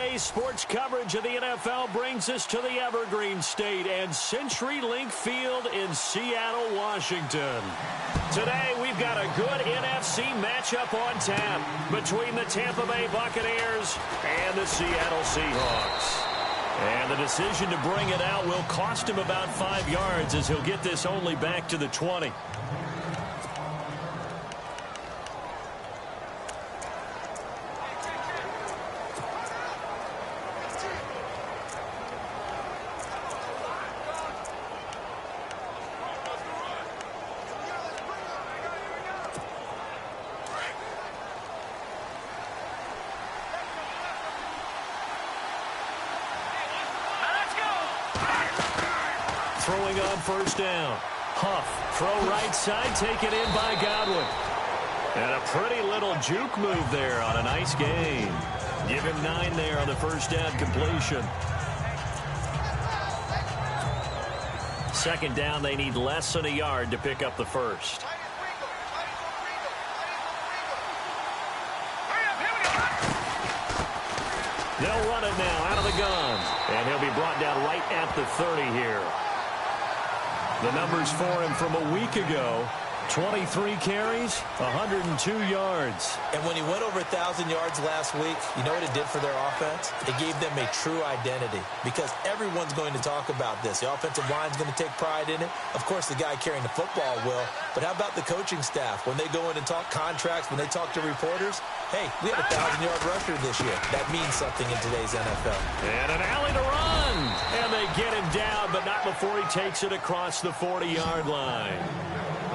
Today's sports coverage of the NFL brings us to the Evergreen State and CenturyLink Field in Seattle, Washington. Today, we've got a good NFC matchup on tap between the Tampa Bay Buccaneers and the Seattle Seahawks. And the decision to bring it out will cost him about 5 yards as he'll get this only back to the 20. Throwing on first down. Huff, throw right side, taken in by Godwin. And a pretty little juke move there on a nice game. Give him 9 there on the first down completion. Second down, they need less than a yard to pick up the first. They'll run it now out of the gun. And he'll be brought down right at the 30 here. The numbers for him from a week ago: 23 carries, 102 yards. And when he went over 1,000 yards last week, you know what it did for their offense? It gave them a true identity because everyone's going to talk about this. The offensive line's going to take pride in it. Of course, the guy carrying the football will. But how about the coaching staff? When they go in and talk contracts, when they talk to reporters, hey, we have a 1,000-yard rusher this year. That means something in today's NFL. And an alley to run. And they get him down, but not before he takes it across the 40-yard line.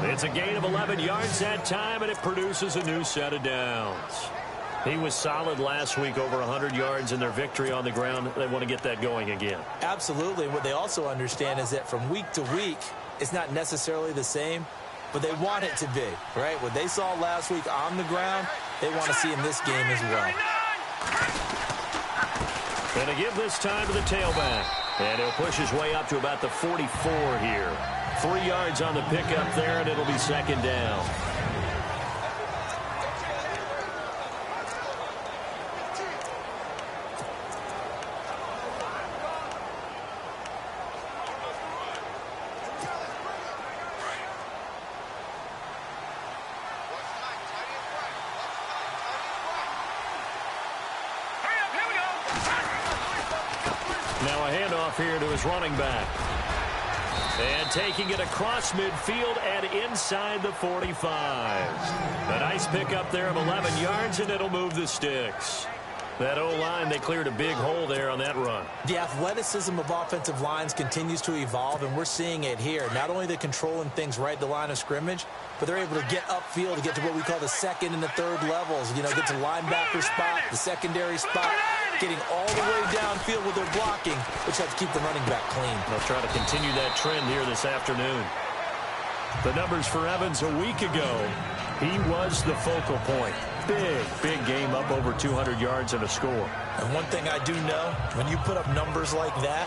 It's a gain of 11 yards that time, and it produces a new set of downs. He was solid last week, over 100 yards in their victory on the ground. They want to get that going again. Absolutely. What they also understand is that from week to week, it's not necessarily the same, but they want it to be, right? What they saw last week on the ground, they want to see in this game as well. And to give this time to the tailback. And he'll push his way up to about the 44 here. 3 yards on the pickup there, and it'll be second down. Now a handoff here to his running back. And taking it across midfield and inside the 45. A nice pickup there of 11 yards, and it'll move the sticks. That O-line, they cleared a big hole there on that run. The athleticism of offensive lines continues to evolve, and we're seeing it here. Not only they're controlling things right at the line of scrimmage, but they're able to get upfield to get to what we call the second and the third levels. You know, get to linebacker spot, the secondary spot, getting all the way downfield with their blocking, which helps keep the running back clean. They'll try to continue that trend here this afternoon. The numbers for Evans a week ago, he was the focal point. Big game, up over 200 yards and a score. And one thing I do know, when you put up numbers like that,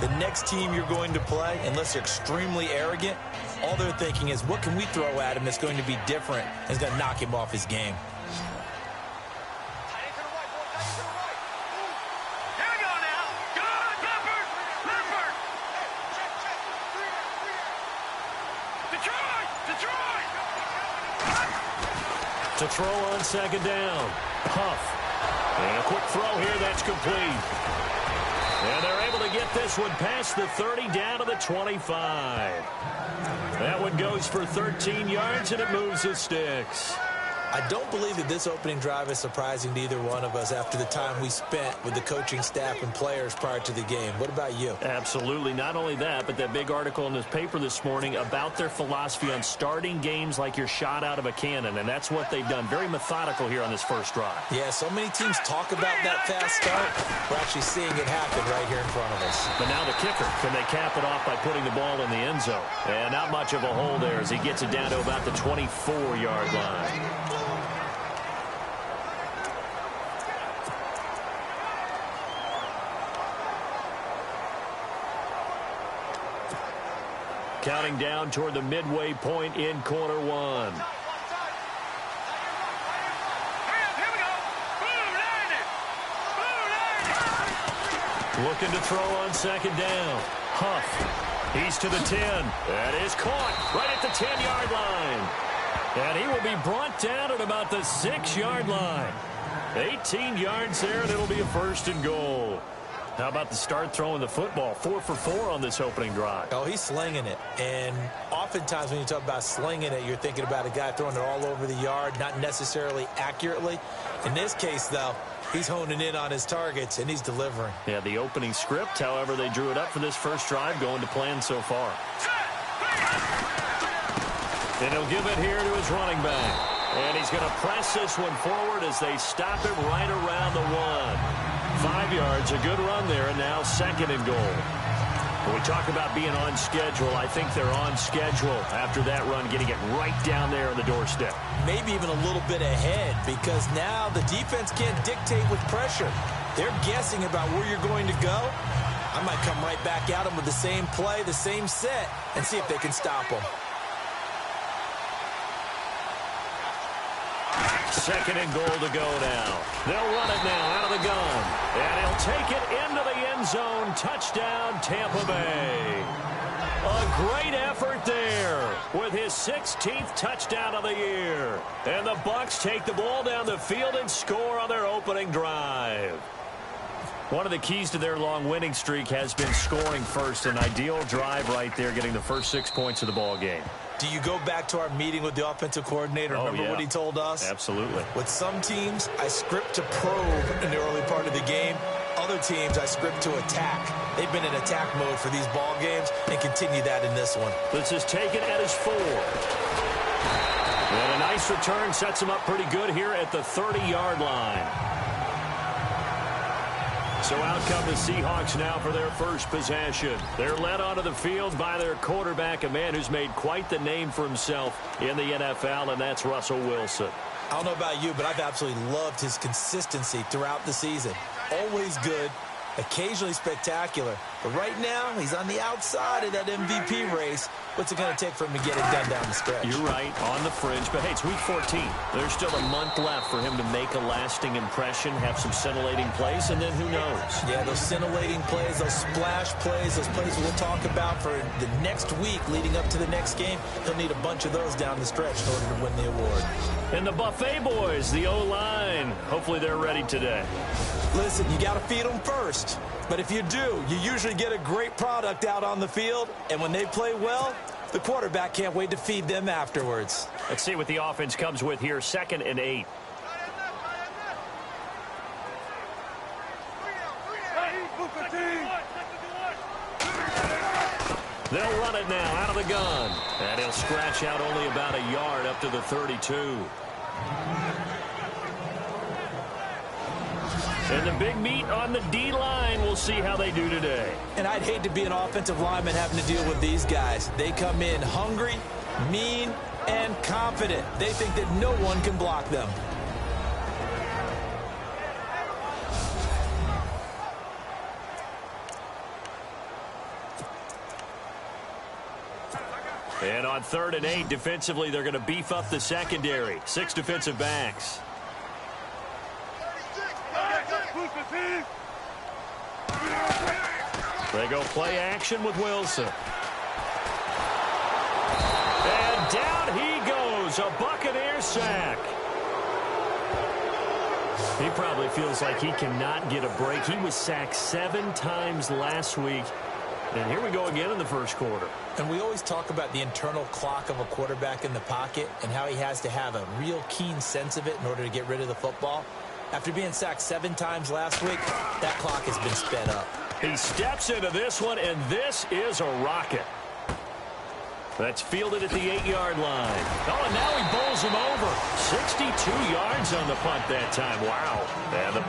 the next team you're going to play, unless they're extremely arrogant, all they're thinking is, what can we throw at him that's going to be different and is going to knock him off his game? To throw on second down. Huff. And a quick throw here that's complete. And they're able to get this one past the 30 down to the 25. That one goes for 13 yards, and it moves the sticks. I don't believe that this opening drive is surprising to either one of us after the time we spent with the coaching staff and players prior to the game. What about you? Absolutely. Not only that, but that big article in this paper this morning about their philosophy on starting games like you're shot out of a cannon, and that's what they've done. Very methodical here on this first drive. Yeah, so many teams talk about that fast start. We're actually seeing it happen right here in front of us. But now the kicker, can they cap it off by putting the ball in the end zone? And not much of a hole there as he gets it down to about the 24-yard line. Counting down toward the midway point in quarter one. Looking to throw on second down. Huff. He's to the 10. That is caught right at the 10-yard line. And he will be brought down at about the 6-yard line. 18 yards there, and it'll be a first and goal. How about the start throwing the football? 4 for 4 on this opening drive. Oh, he's slinging it. And oftentimes when you talk about slinging it, you're thinking about a guy throwing it all over the yard, not necessarily accurately. In this case, though, he's honing in on his targets, and he's delivering. Yeah, the opening script, however, they drew it up for this first drive, going to plan so far. And he'll give it here to his running back. And he's going to press this one forward as they stop him right around the 1. 5 yards, a good run there, and now second and goal. When we talk about being on schedule, I think they're on schedule after that run, getting it right down there on the doorstep. Maybe even a little bit ahead, because now the defense can't dictate with pressure. They're guessing about where you're going to go. I might come right back at them with the same play, the same set, and see if they can stop them. Second and goal to go now. They'll run it now out of the gun. And he'll take it into the end zone. Touchdown, Tampa Bay. A great effort there with his 16th touchdown of the year. And the Bucs take the ball down the field and score on their opening drive. One of the keys to their long winning streak has been scoring first. An ideal drive right there, getting the first 6 points of the ball game. Do you go back to our meeting with the offensive coordinator? Remember what he told us? Absolutely. With some teams, I script to probe in the early part of the game. Other teams, I script to attack. They've been in attack mode for these ball games and continue that in this one. This is taken at his 4. And a nice return sets him up pretty good here at the 30-yard line. So out come the Seahawks now for their first possession. They're led onto the field by their quarterback, a man who's made quite the name for himself in the NFL, and that's Russell Wilson. I don't know about you, but I've absolutely loved his consistency throughout the season. Always good, occasionally spectacular. But right now, he's on the outside of that MVP race. What's it going to take for him to get it done down the stretch? You're right, on the fringe. But, hey, it's week 14. There's still a month left for him to make a lasting impression, have some scintillating plays, and then who knows? Yeah, those scintillating plays, those splash plays, those plays we'll talk about for the next week leading up to the next game. He'll need a bunch of those down the stretch in order to win the award. And the Buffet boys, the O-line, hopefully they're ready today. Listen, you got to feed them first. But if you do, you usually get a great product out on the field. And when they play well, the quarterback can't wait to feed them afterwards. Let's see what the offense comes with here. 2nd and 8. They'll run it now out of the gun. And he'll scratch out only about a yard up to the 32. And the big meat on the D-line. We'll see how they do today. And I'd hate to be an offensive lineman having to deal with these guys. They come in hungry, mean, and confident. They think that no one can block them. And on 3rd and 8, defensively, they're going to beef up the secondary. 6 defensive backs. They go play action with Wilson. And down he goes. A Buccaneer sack. He probably feels like he cannot get a break. He was sacked 7 times last week. And here we go again in the first quarter. And we always talk about the internal clock of a quarterback in the pocket and how he has to have a real keen sense of it in order to get rid of the football. After being sacked 7 times last week, that clock has been sped up. He steps into this one, and this is a rocket. That's fielded at the 8-yard line. Oh, and now he bowls him over. 62 yards on the punt that time. Wow. And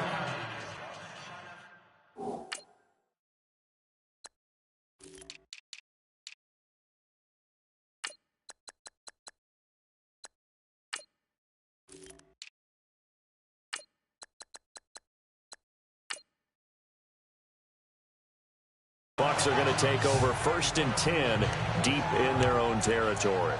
Bucs are going to take over 1st and 10 deep in their own territory.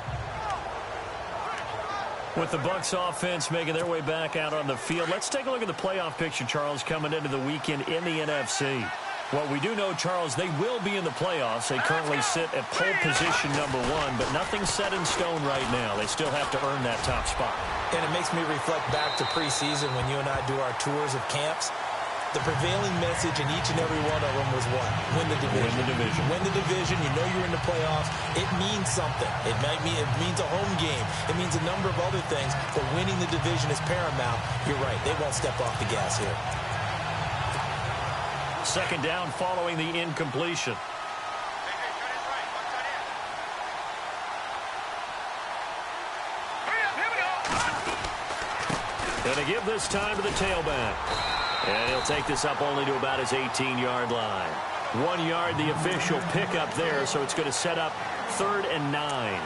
With the Bucs offense making their way back out on the field, let's take a look at the playoff picture, Charles, coming into the weekend in the NFC. Well, we do know, Charles, they will be in the playoffs. They currently sit at pole position #1, but nothing's set in stone right now. They still have to earn that top spot. And it makes me reflect back to preseason when you and I do our tours of camps. The prevailing message in each and every one of them was what? Win the division. Win the division. Win the division. You know you're in the playoffs. It means something. It means a home game. It means a number of other things, but winning the division is paramount. You're right. They won't step off the gas here. Second down following the incompletion. Going to give this time to the tailback. And he'll take this up only to about his 18-yard line. 1 yard, the official pickup there, so it's going to set up 3rd and 9.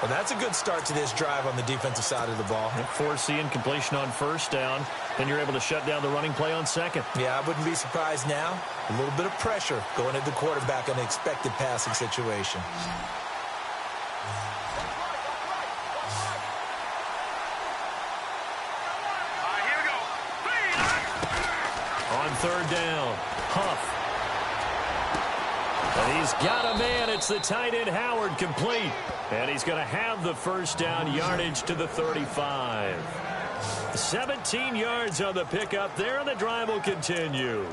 Well, that's a good start to this drive on the defensive side of the ball. Force the incompletion on 1st down. Then you're able to shut down the running play on 2nd. Yeah, I wouldn't be surprised now. A little bit of pressure going at the quarterback in an expected passing situation. On 3rd down, Huff. And he's got a man. It's the tight end, Howard, complete. And he's going to have the 1st down, yardage to the 35. 17 yards on the pickup there, and the drive will continue.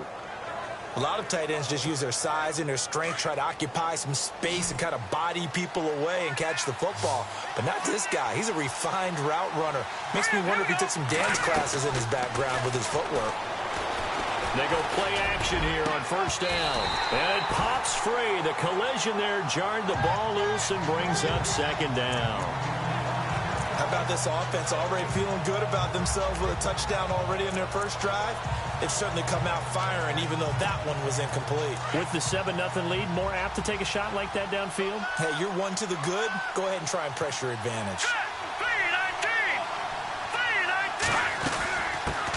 A lot of tight ends just use their size and their strength, try to occupy some space and kind of body people away and catch the football. But not this guy. He's a refined route runner. Makes me wonder if he took some dance classes in his background with his footwork. They go play action here on 1st down. And it pops free. The collision there jarred the ball loose and brings up 2nd down. How about this offense already feeling good about themselves with a touchdown already in their first drive? They've certainly come out firing, even though that one was incomplete. With the 7-0 lead, more apt to take a shot like that downfield? Hey, you're one to the good. Go ahead and try and press your advantage.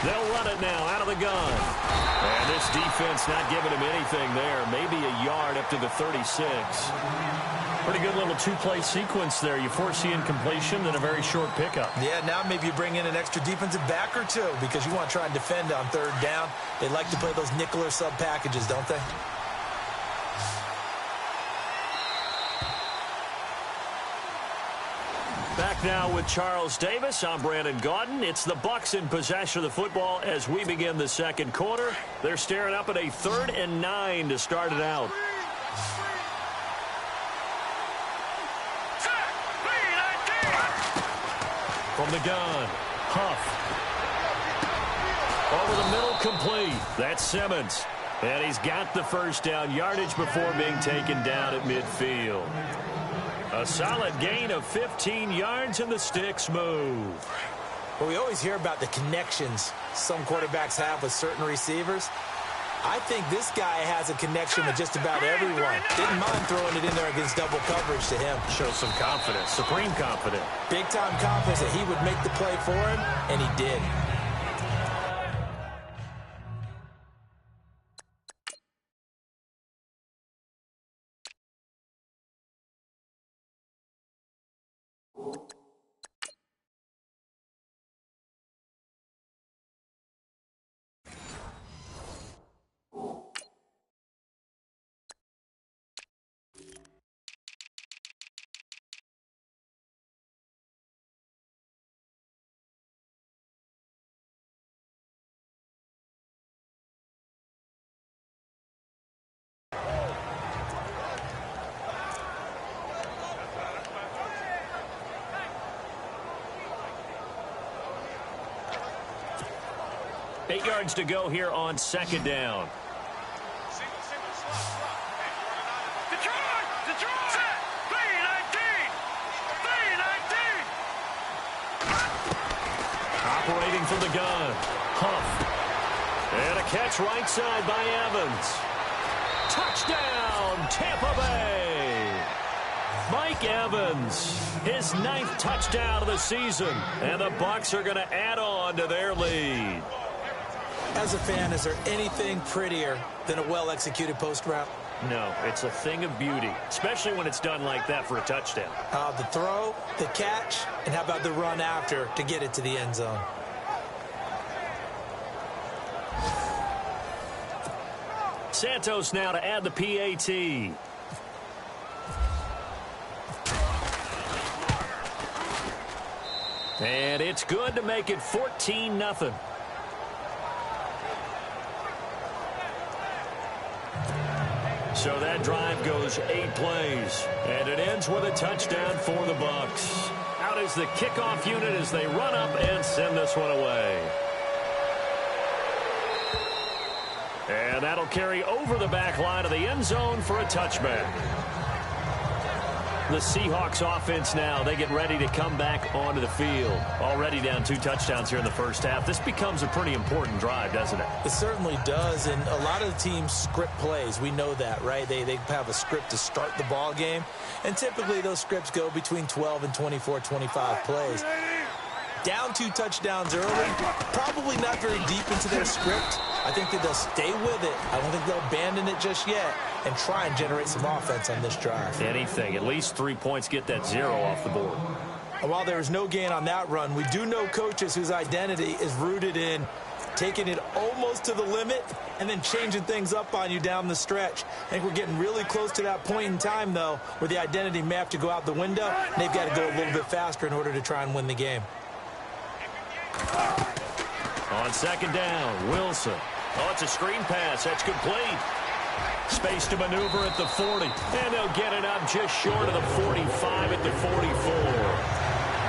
They'll run it now out of the gun. And this defense not giving him anything there. Maybe a yard up to the 36. Pretty good little 2-play sequence there. You force the incompletion, then a very short pickup. Yeah, now maybe you bring in an extra defensive back or two because you want to try and defend on 3rd down. They like to play those nickel or sub packages, don't they? Back now with Charles Davis. I'm Brandon Gaudin. It's the Bucs in possession of the football as we begin the 2nd quarter. They're staring up at a 3rd and 9 to start it out. From the gun, Huff. Over the middle, complete. That's Simmons. And he's got the 1st down, yardage before being taken down at midfield. A solid gain of 15 yards, and the sticks move. Well, we always hear about the connections some quarterbacks have with certain receivers. I think this guy has a connection with just about everyone. Didn't mind throwing it in there against double coverage to him. Shows some confidence, supreme confidence. Big-time confidence that he would make the play for him, and he did. Eight yards to go here on 2nd down. Operating from the gun, Huff. And a catch right side by Evans. Touchdown, Tampa Bay. Mike Evans, his 9th touchdown of the season. And the Bucs are going to add on to their lead. As a fan, is there anything prettier than a well-executed post route? No, it's a thing of beauty, especially when it's done like that for a touchdown. The throw, the catch, and how about the run after to get it to the end zone? Santos now to add the PAT. And it's good to make it 14-0. So that drive goes 8 plays, and it ends with a touchdown for the Bucs. Out is the kickoff unit as they run up and send this one away. And that'll carry over the back line of the end zone for a touchback. The Seahawks offense now, they get ready to come back onto the field. Already down 2 touchdowns here in the first half. This becomes a pretty important drive, doesn't it? It certainly does, and a lot of the teams script plays. We know that, right? They have a script to start the ball game, and typically those scripts go between 12 and 24, 25 plays. Down 2 touchdowns early, probably not very deep into their script. I think that they'll stay with it. I don't think they'll abandon it just yet and try and generate some offense on this drive. Anything. At least 3 points, get that 0 off the board. And while there was no gain on that run, we do know coaches whose identity is rooted in taking it almost to the limit and then changing things up on you down the stretch. I think we're getting really close to that point in time, though, where the identity may have to go out the window, and they've got to go a little bit faster in order to try and win the game. On second down, Wilson. Oh, it's a screen pass. That's complete. Space to maneuver at the 40. And they'll get it up just short of the 45 at the 44.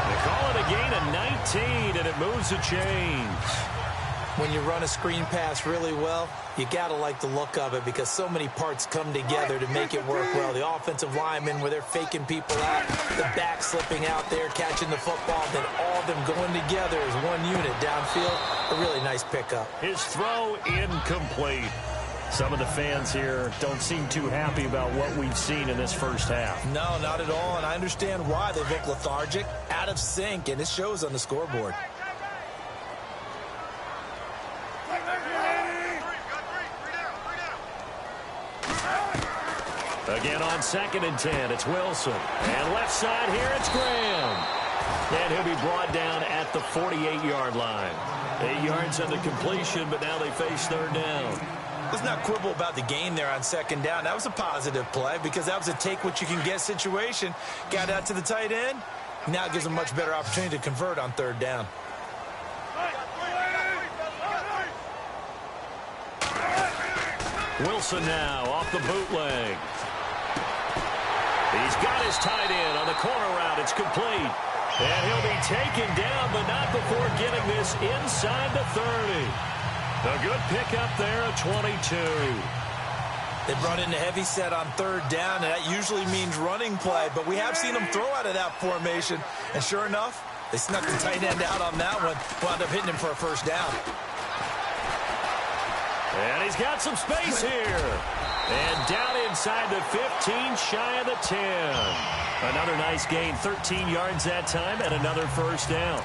They call it a gain of 19, and it moves the chains. When you run a screen pass really well, you got to like the look of it because so many parts come together to make it work well. The offensive linemen, where they're faking people out, the back slipping out there, catching the football, then all of them going together as one unit downfield. A really nice pickup. His throw incomplete. Some of the fans here don't seem too happy about what we've seen in this first half. No, not at all, and I understand why. They look lethargic, out of sync, and it shows on the scoreboard. Again on 2nd and 10, it's Wilson. And left side here, it's Graham. And he'll be brought down at the 48-yard line. 8 yards on the completion, but now they face 3rd down. Let's not quibble about the gain there on 2nd down. That was a positive play because that was a take-what-you-can-get situation. Got out to the tight end. Now it gives them a much better opportunity to convert on 3rd down. Wilson now off the bootleg. He's got his tight end on the corner route. It's complete. And he'll be taken down, but not before getting this inside the 30. A good pickup there at 22. They brought in the heavy set on 3rd down, and that usually means running play, but we have seen them throw out of that formation. And sure enough, they snuck the tight end out on that one, wound up hitting him for a 1st down. And he's got some space here. And down inside the 15, shy of the 10. Another nice gain, 13 yards that time, and another 1st down.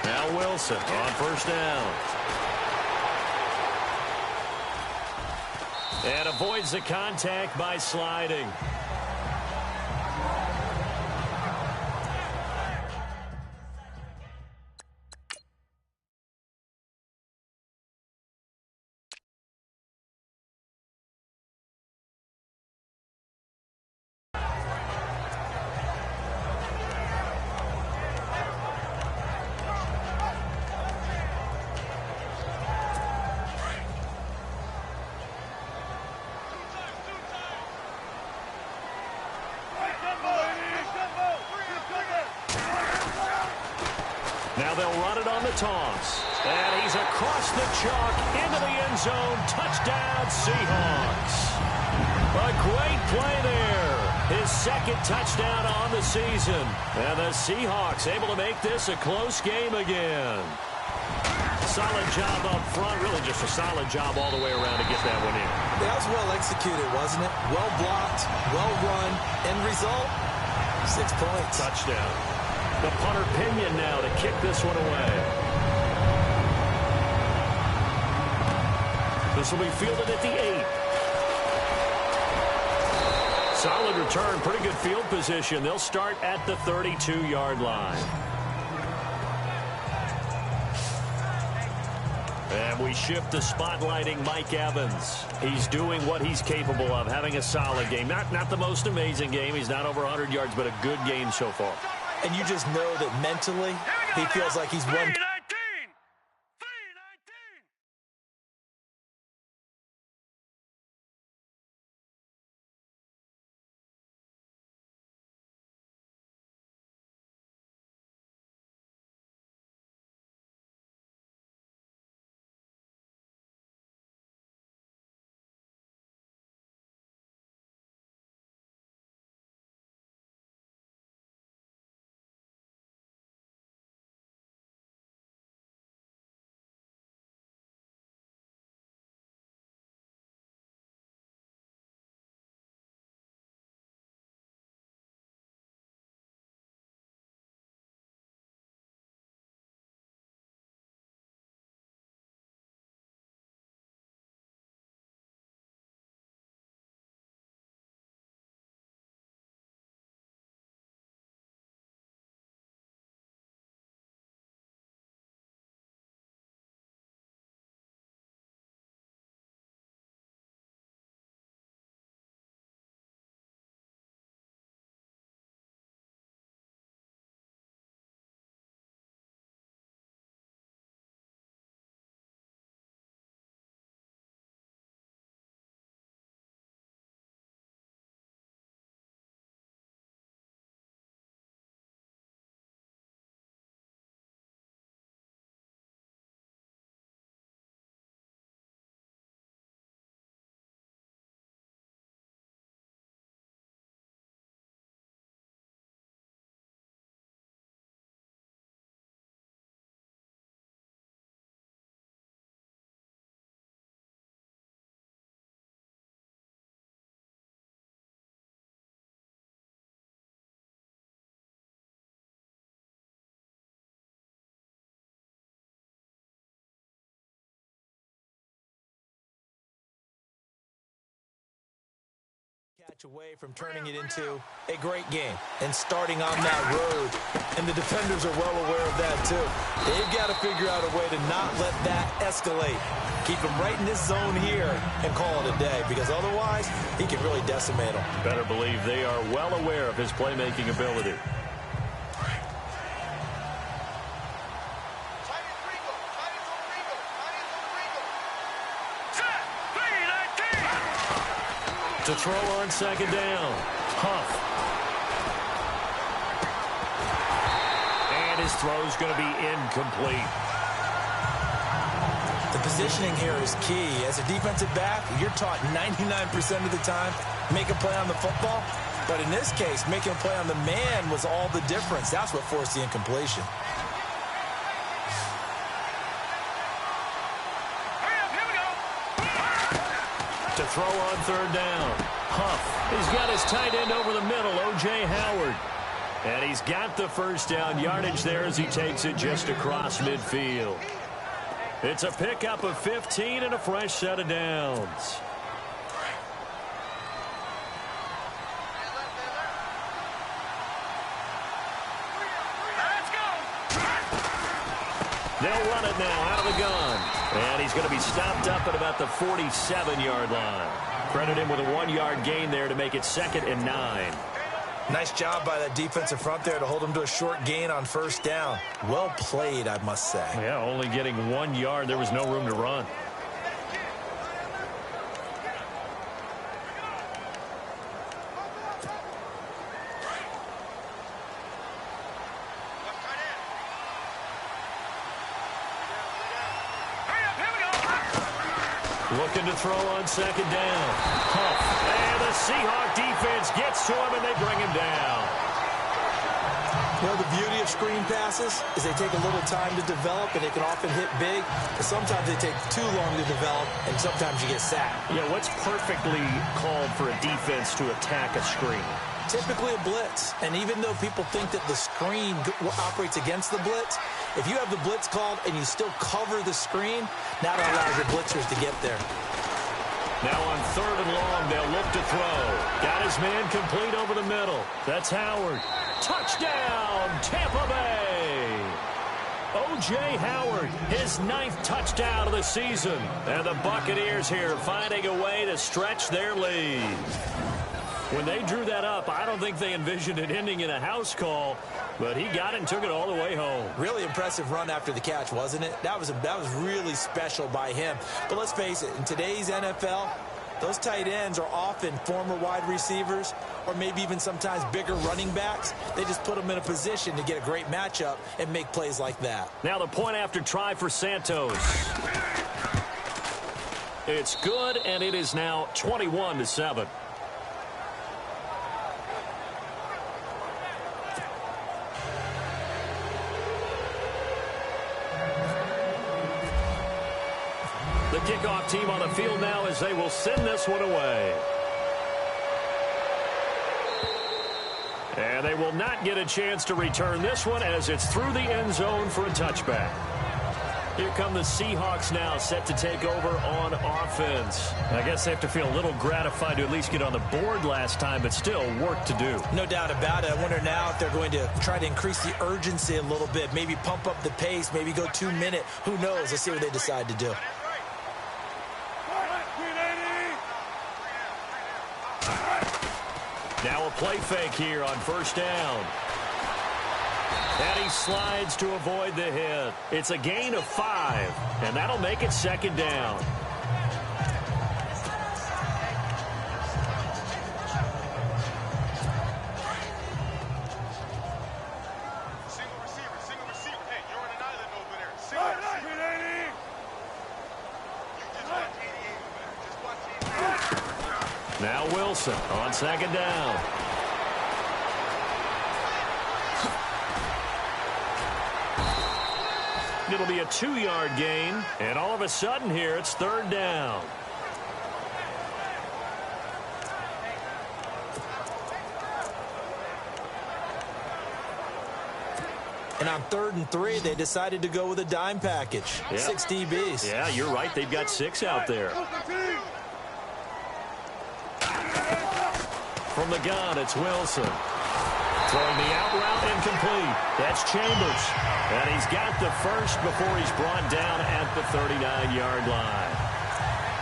Now Wilson on 1st down. And avoids the contact by sliding. Now they'll run it on the toss. And he's across the chalk into the end zone. Touchdown, Seahawks. A great play there. His 2nd touchdown on the season. And the Seahawks able to make this a close game again. Solid job up front. Really just a solid job all the way around to get that one in. That was well executed, wasn't it? Well blocked, well run. End result, 6 points. Touchdown. The punter Pinion now to kick this one away. This will be fielded at the 8. Solid return, pretty good field position. They'll start at the 32-yard line. And we shift to spotlighting Mike Evans. He's doing what he's capable of, having a solid game. Not the most amazing game. He's not over 100 yards, but a good game so far. And you just know that mentally he feels like he's won. Catch away from turning it into a great game and starting on that road. And the defenders are well aware of that too. They've got to figure out a way to not let that escalate. Keep him right in this zone here and call it a day, because otherwise he can really decimate them. Better believe they are well aware of his playmaking ability. To throw on second down. Huff. And his throw's going to be incomplete. The positioning here is key. As a defensive back, you're taught 99% of the time, make a play on the football. But in this case, making a play on the man was all the difference. That's what forced the incompletion. To throw on third down. Huff. He's got his tight end over the middle, O.J. Howard. And he's got the first down yardage there as he takes it just across midfield. It's a pickup of 15 and a fresh set of downs. They'll run it now out of the gun. And he's going to be stopped up at about the 47-yard line. Credit him with a 1-yard gain there to make it 2nd and 9. Nice job by that defensive front there to hold him to a short gain on first down. Well played, I must say. Yeah, only getting 1 yard. There was no room to run. Looking to throw on second down. Huff. And the Seahawk defense gets to him, and they bring him down. You know, the beauty of screen passes is they take a little time to develop, and they can often hit big. But sometimes they take too long to develop, and sometimes you get sacked. Yeah, what's perfectly called for a defense to attack a screen? Typically a blitz. And even though people think that the screen operates against the blitz, if you have the blitz called and you still cover the screen, now that allows your blitzers to get there. Now on 3rd and long, they'll look to throw. Got his man complete over the middle. That's Howard. Touchdown, Tampa Bay. O.J. Howard, his 9th touchdown of the season. And the Buccaneers here finding a way to stretch their lead. When they drew that up, I don't think they envisioned it ending in a house call, but he got it and took it all the way home. Really impressive run after the catch, wasn't it? That was really special by him. But let's face it, in today's NFL, those tight ends are often former wide receivers or maybe even sometimes bigger running backs. They just put them in a position to get a great matchup and make plays like that. Now the point after try for Santos. It's good, and it is now 21-7. The kickoff team on the field now as they will send this one away. And they will not get a chance to return this one as it's through the end zone for a touchback. Here come the Seahawks now set to take over on offense. I guess they have to feel a little gratified to at least get on the board last time, but still work to do. No doubt about it. I wonder now if they're going to try to increase the urgency a little bit, maybe pump up the pace, maybe go 2-minute. Who knows? Let's see what they decide to do. Now a play fake here on 1st down. And he slides to avoid the hit. It's a gain of 5, and that'll make it 2nd down. Single receiver. Hey, you're on an island over there. Single receiver. Just watch 88. Now Wilson on 2nd down. It'll be a 2-yard gain, and all of a sudden here it's 3rd down. And on 3rd and 3, they decided to go with a dime package. Yep. 6 DBs. Yeah, you're right. They've got 6 out there. From the gun, it's Wilson. Throwing the out route incomplete. That's Chambers. And he's got the first before he's brought down at the 39-yard line.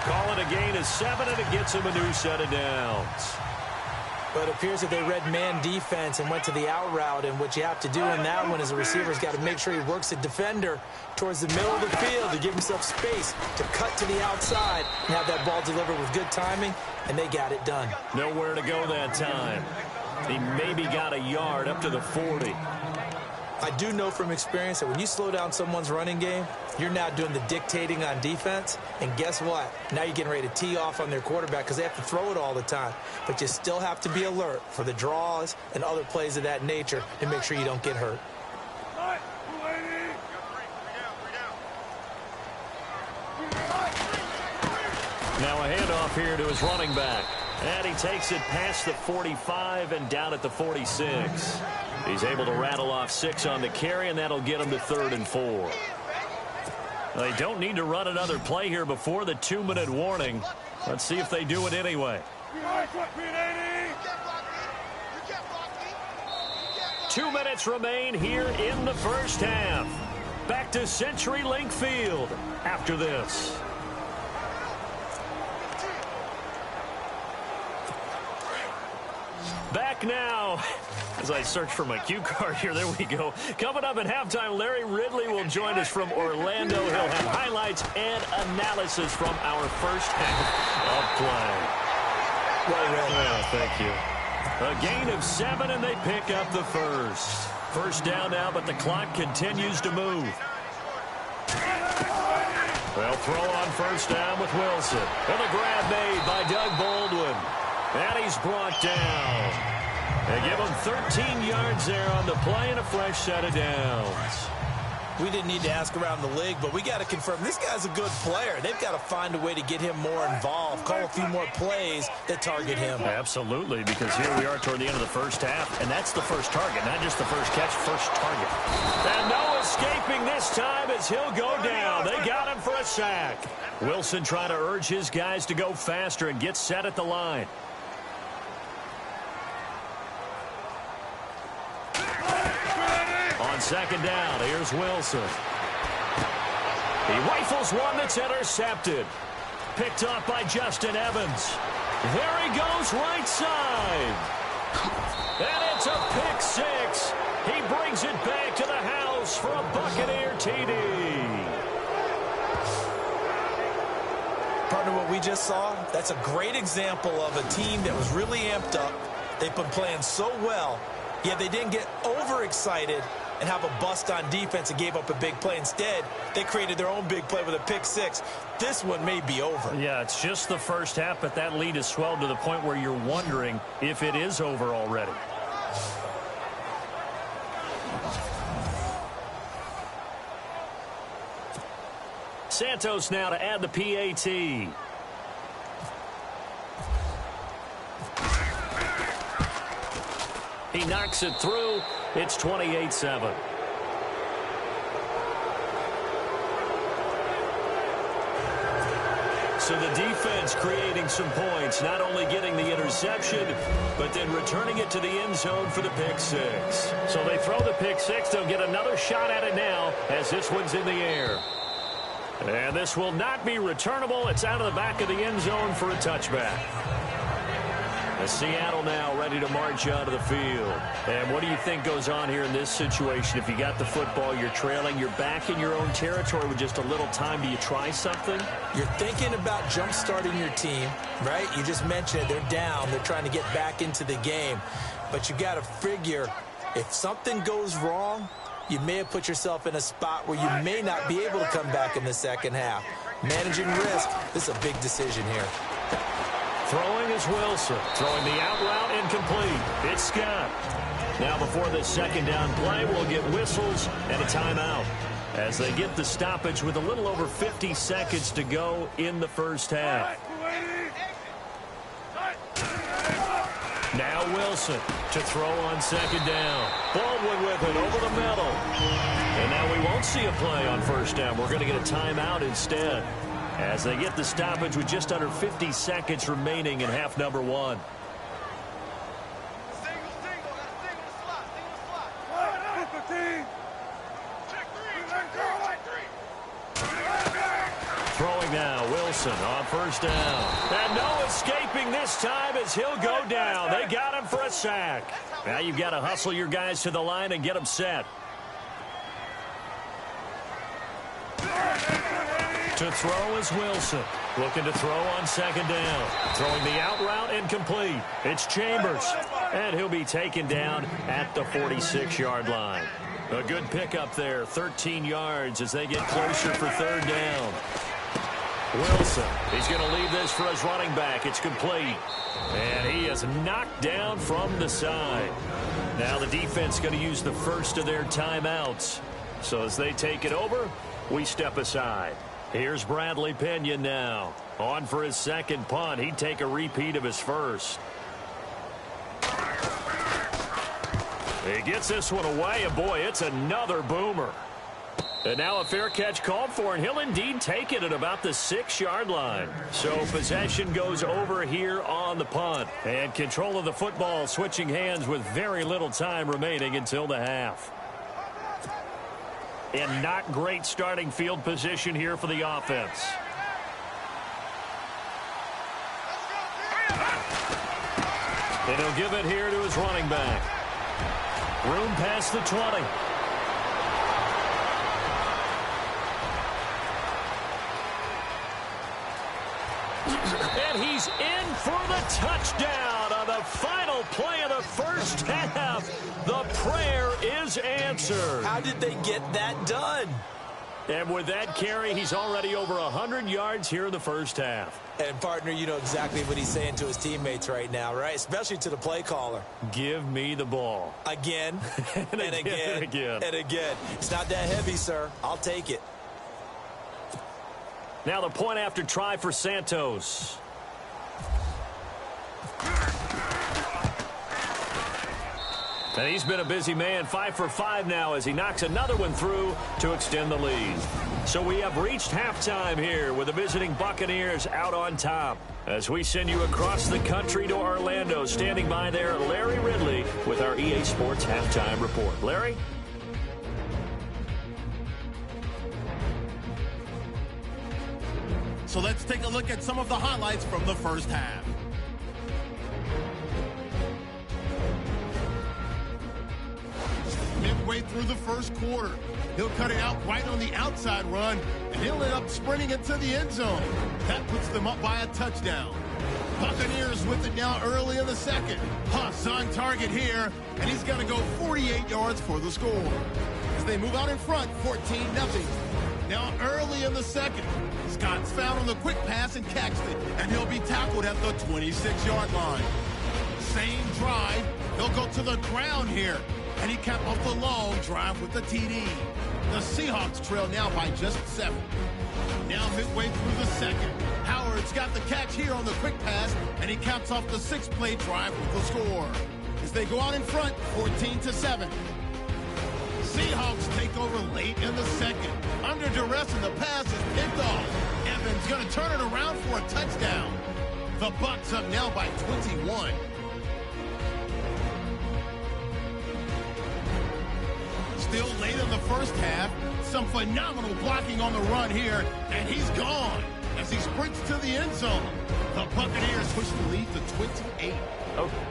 Call it a gain of 7, and it gets him a new set of downs. But it appears that they read man defense and went to the out route, and what you have to do in that one is the receiver's got to make sure he works the defender towards the middle of the field to give himself space to cut to the outside and have that ball delivered with good timing, and they got it done. Nowhere to go that time. He maybe got a yard up to the 40. I do know from experience that when you slow down someone's running game, you're now doing the dictating on defense. And guess what? Now you're getting ready to tee off on their quarterback because they have to throw it all the time. But you still have to be alert for the draws and other plays of that nature to make sure you don't get hurt. Now a handoff here to his running back. And he takes it past the 45 and down at the 46. He's able to rattle off 6 on the carry, and that'll get him to 3rd and 4. They don't need to run another play here before the 2-minute warning. Let's see if they do it anyway. 2 minutes remain here in the first half. Back to CenturyLink Field after this. Back now, as I search for my cue card here, there we go. Coming up at halftime, Larry Ridley will join us from Orlando. He'll have highlights and analysis from our first half of play. Well, thank you. A gain of 7, and they pick up the first. First down now, but the clock continues to move. They'll throw on first down with Wilson. And the grab made by Doug Baldwin. And he's brought down. They give him 13 yards there on the play and a fresh set of downs. We didn't need to ask around the league, but we got to confirm this guy's a good player. They've got to find a way to get him more involved, call a few more plays that target him. Absolutely, because here we are toward the end of the first half, and that's the first target, not just the first catch, first target. And Noah's escaping this time as he'll go down. They got him for a sack. Wilson trying to urge his guys to go faster and get set at the line. On second down, here's Wilson. He rifles one that's intercepted. Picked up by Justin Evans. There he goes right side. And it's a pick six. He brings it back to the house for a Buccaneer TD. Partner, what we just saw, that's a great example of a team that was really amped up. They've been playing so well, yet they didn't get overexcited and have a bust on defense and gave up a big play. Instead, they created their own big play with a pick six. This one may be over. Yeah, it's just the first half, but that lead has swelled to the point where you're wondering if it is over already. Santos now to add the PAT. He knocks it through. It's 28-7. So the defense creating some points, not only getting the interception, but then returning it to the end zone for the pick six. So they throw the pick six. They'll get another shot at it now as this one's in the air. And this will not be returnable. It's out of the back of the end zone for a touchback. Seattle now ready to march onto the field. And what do you think goes on here in this situation? If you got the football, you're trailing, you're back in your own territory with just a little time. Do you try something? You're thinking about jump-starting your team, right? You just mentioned it. They're down. They're trying to get back into the game. But you got to figure if something goes wrong, you may have put yourself in a spot where you may not be able to come back in the second half. Managing risk, this is a big decision here. Throwing is Wilson. Throwing the out route incomplete. It's Scott. Now before this second down play, we'll get whistles and a timeout as they get the stoppage with a little over 50 seconds to go in the first half. Now Wilson to throw on second down. Baldwin with it over the middle. And now we won't see a play on first down. We're going to get a timeout instead as they get the stoppage with just under 50 seconds remaining in half number one. Throwing now, Wilson on first down. And no escaping this time as he'll go down. They got him for a sack. Now you've got to hustle your guys to the line and get them set. To throw is Wilson. Looking to throw on second down. Throwing the out route incomplete. It's Chambers. And he'll be taken down at the 46-yard line. A good pickup there. 13 yards as they get closer for third down. Wilson, he's going to leave this for his running back. It's complete. And he is knocked down from the side. Now the defense going to use the first of their timeouts. So as they take it over, we step aside. Here's Bradley Pinion now. On for his second punt. He'd take a repeat of his first. He gets this one away, and boy, it's another boomer. And now a fair catch called for, and he'll indeed take it at about the 6-yard line. So possession goes over here on the punt. And control of the football switching hands with very little time remaining until the half. And not great starting field position here for the offense. And he'll give it here to his running back. Room past the 20. And he's in for the touchdown on the final play of the first half. The prayer is answered. How did they get that done? And with that carry, he's already over 100 yards here in the first half. And, partner, you know exactly what he's saying to his teammates right now, right? Especially to the play caller. Give me the ball. Again, and again. And again. It's not that heavy, sir. I'll take it. Now the point after try for Santos. And he's been a busy man, 5 for 5 now as he knocks another one through to extend the lead. So we have reached halftime here with the visiting Buccaneers out on top. As we send you across the country to Orlando, standing by there, Larry Ridley with our EA Sports Halftime Report. Larry? So let's take a look at some of the highlights from the first half. Midway through the first quarter, he'll cut it out right on the outside run, and he'll end up sprinting into the end zone. That puts them up by a touchdown. Buccaneers with it now early in the second. Huff's on target here, and he's going to go 48 yards for the score. As they move out in front, 14-0. Now early in the second, Scott's found on the quick pass and catched it, and he'll be tackled at the 26-yard line. Same drive, he'll go to the ground here, and he capped off the long drive with the TD. The Seahawks trail now by just 7. Now midway through the second, Howard's got the catch here on the quick pass, and he caps off the 6-play drive with the score. As they go out in front, 14-7. Seahawks take over late in the second. Under duress, and the pass is picked off. Evans going to turn it around for a touchdown. The Bucs up now by 21. Still late in the first half. Some phenomenal blocking on the run here, and he's gone as he sprints to the end zone. The Buccaneers push the lead to 28. Okay.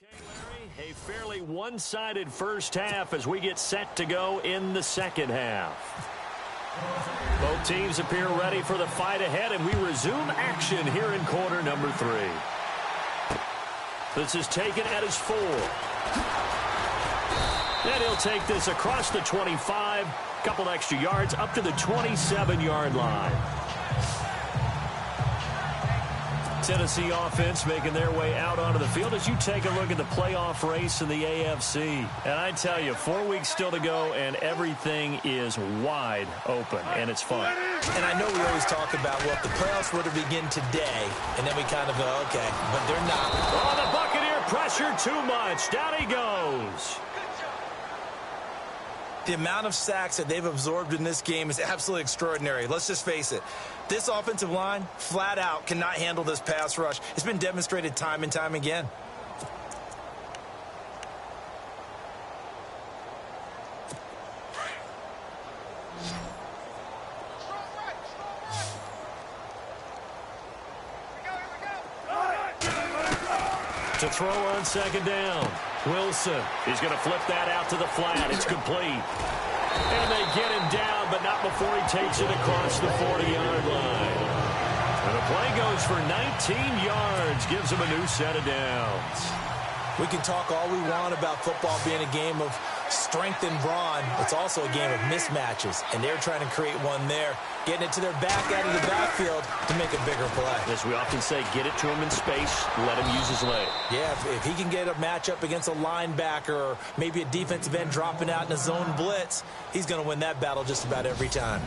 Okay, Larry, a fairly one-sided first half as we get set to go in the second half. Both teams appear ready for the fight ahead, and we resume action here in quarter number 3. This is taken at his 4. And he'll take this across the 25, couple extra yards up to the 27-yard line. Tennessee offense making their way out onto the field as you take a look at the playoff race in the AFC. And I tell you, 4 weeks still to go, and everything is wide open, and it's fun. And I know we always talk about, well, if the playoffs were to begin today, and then we kind of go, okay, but they're not. Oh, the Buccaneer pressure too much. Down he goes. The amount of sacks that they've absorbed in this game is absolutely extraordinary. Let's just face it. This offensive line, flat out, cannot handle this pass rush. It's been demonstrated time and time again. To throw on second down. Wilson, he's going to flip that out to the flat. It's complete. And they get him down, but not before he takes it across the 40-yard line. And the play goes for 19 yards, gives him a new set of downs. We can talk all we want about football being a game of strength and brawn. It's also a game of mismatches, and they're trying to create one there, getting it to their back out of the backfield to make a bigger play. As we often say, get it to him in space, let him use his leg. Yeah, if he can get a matchup against a linebacker or maybe a defensive end dropping out in a zone blitz, he's going to win that battle just about every time.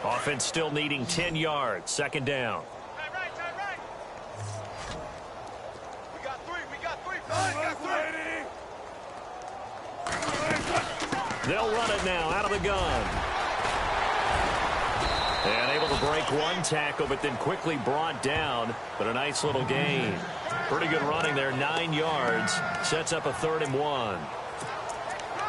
Offense still needing 10 yards. Second down. Right. We got three. We got three. They'll run it now out of the gun. And able to break one tackle, but then quickly brought down. But a nice little gain. Pretty good running there, 9 yards. Sets up a 3rd and 1.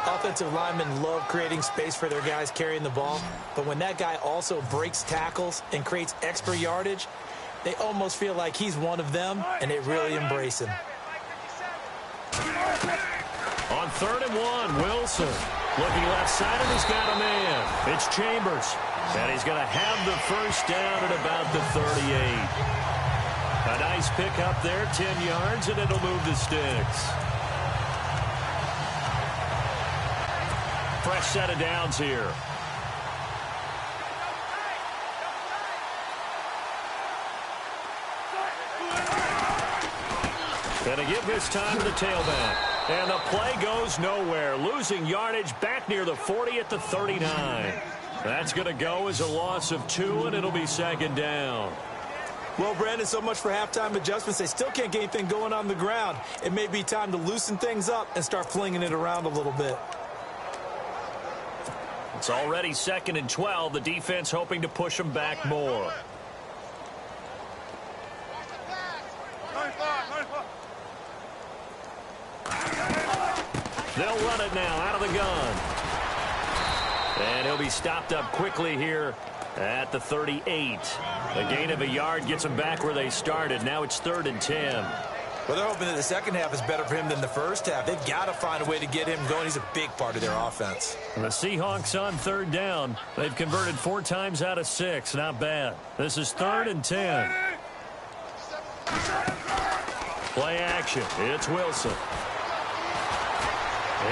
Offensive linemen love creating space for their guys carrying the ball, but when that guy also breaks tackles and creates extra yardage, they almost feel like he's one of them, and they really embrace him. On 3rd and 1, Wilson looking left side, and he's got a man. It's Chambers, and he's going to have the first down at about the 38. A nice pick up there, 10 yards, and it'll move the sticks. Fresh set of downs here. And a give this time to the tailback. And the play goes nowhere. Losing yardage back near the 40 at the 39. That's going to go as a loss of 2, and it'll be 2nd down. Well, Brandon, so much for halftime adjustments. They still can't get anything going on the ground. It may be time to loosen things up and start flinging it around a little bit. It's already 2nd and 12. The defense hoping to push them back more. They'll run it now out of the gun. And he'll be stopped up quickly here at the 38. A gain of a yard gets them back where they started. Now it's 3rd and 10. Well, they're hoping that the second half is better for him than the first half. They've got to find a way to get him going. He's a big part of their offense. And the Seahawks on 3rd down. They've converted 4 times out of 6. Not bad. This is 3rd and 10. Play action. It's Wilson.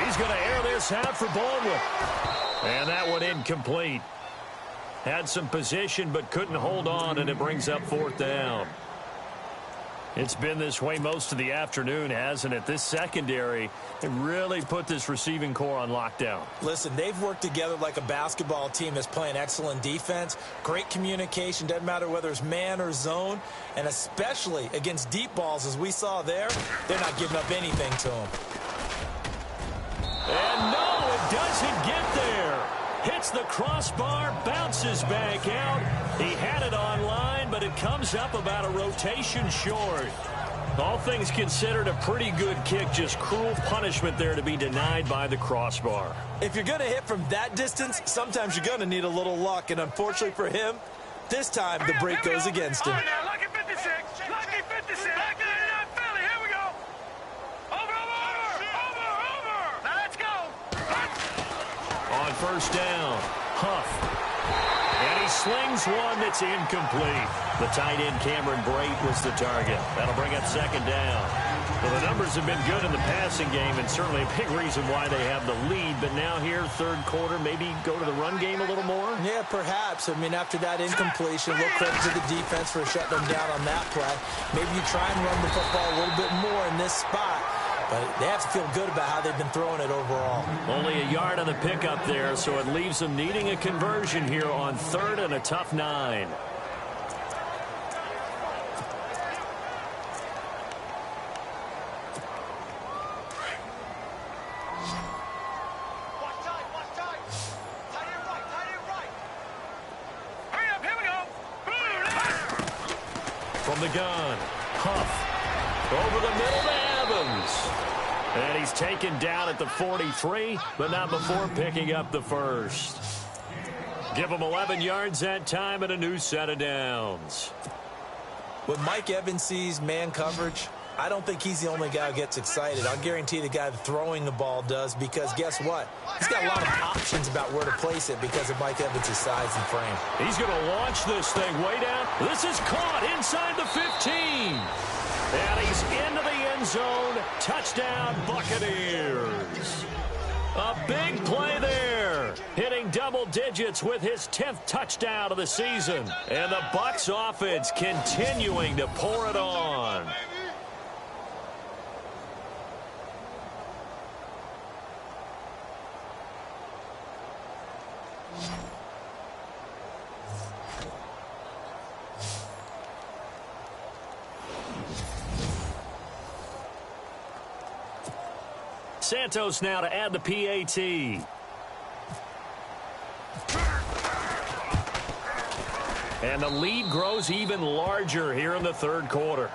He's going to air this out for Baldwin. And that one incomplete. Had some position but couldn't hold on, and it brings up 4th down. It's been this way most of the afternoon, hasn't it? This secondary, it really put this receiving core on lockdown. Listen, they've worked together like a basketball team that's playing excellent defense. Great communication, doesn't matter whether it's man or zone. And especially against deep balls, as we saw there, they're not giving up anything to them. And no, it doesn't get there. Hits the crossbar, bounces back out. He had it online, but it comes up about a rotation short. All things considered, a pretty good kick, just cruel punishment there to be denied by the crossbar. If you're going to hit from that distance, sometimes you're going to need a little luck. And unfortunately for him, this time the break goes against him. Now, lucky 56. Lucky 56. Back in Philly. Here we go. Over. Now let's go. On 1st down, Huff. And he slings one that's incomplete. The tight end, Cameron Brate, was the target. That'll bring up 2nd down. Well, the numbers have been good in the passing game, and certainly a big reason why they have the lead. But now here, 3rd quarter, maybe go to the run game a little more? Yeah, perhaps. I mean, after that incompletion, a little credit to the defense for shutting them down on that play. Maybe you try and run the football a little bit more in this spot. But they have to feel good about how they've been throwing it overall. Only a yard on the pickup there, so it leaves them needing a conversion here on 3rd and a tough 9. the gun. Huff. Over the middle to Evans. And he's taken down at the 43, but not before picking up the first. Give him 11 yards that time and a new set of downs. When Mike Evans sees man coverage, I don't think he's the only guy who gets excited. I'll guarantee the guy throwing the ball does, because guess what? He's got a lot of options about where to place it because of Mike Evans' size and frame. He's going to launch this thing way down. This is caught inside the 15. And he's into the end zone. Touchdown, Buccaneers. A big play there. Hitting double digits with his 10th touchdown of the season. And the Bucs offense continuing to pour it on. Santos now to add the PAT. And the lead grows even larger here in the third quarter.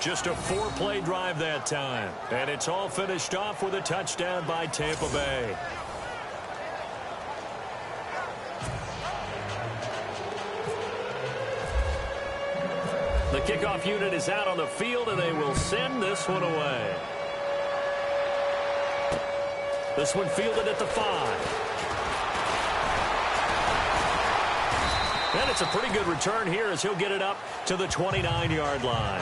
Just a 4-play drive that time. And it's all finished off with a touchdown by Tampa Bay. The kickoff unit is out on the field, and they will send this one away. This one fielded at the 5. And it's a pretty good return here as he'll get it up to the 29-yard line.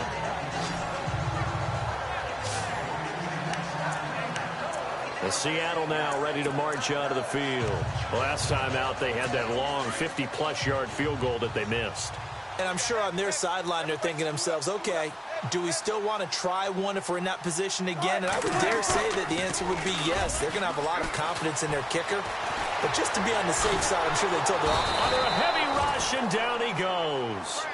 And Seattle now ready to march out of the field. Last time out, they had that long 50-plus yard field goal that they missed. And I'm sure on their sideline they're thinking to themselves, okay, do we still want to try one if we're in that position again? And I would dare say that the answer would be yes. They're going to have a lot of confidence in their kicker. But just to be on the safe side, I'm sure they told their offense. Under a heavy rush, and down he goes.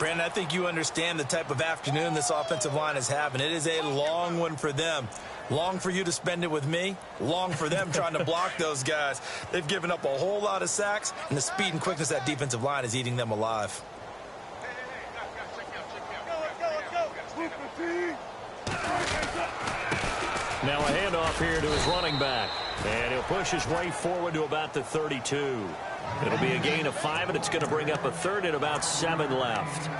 Brandon, I think you understand the type of afternoon this offensive line is having. It is a long one for them. Long for you to spend it with me. Long for them trying to block those guys. They've given up a whole lot of sacks, and the speed and quickness of that defensive line is eating them alive. Now a handoff here to his running back. And he'll push his way forward to about the 32. It'll be a gain of 5, and it's going to bring up a third and about 7 left.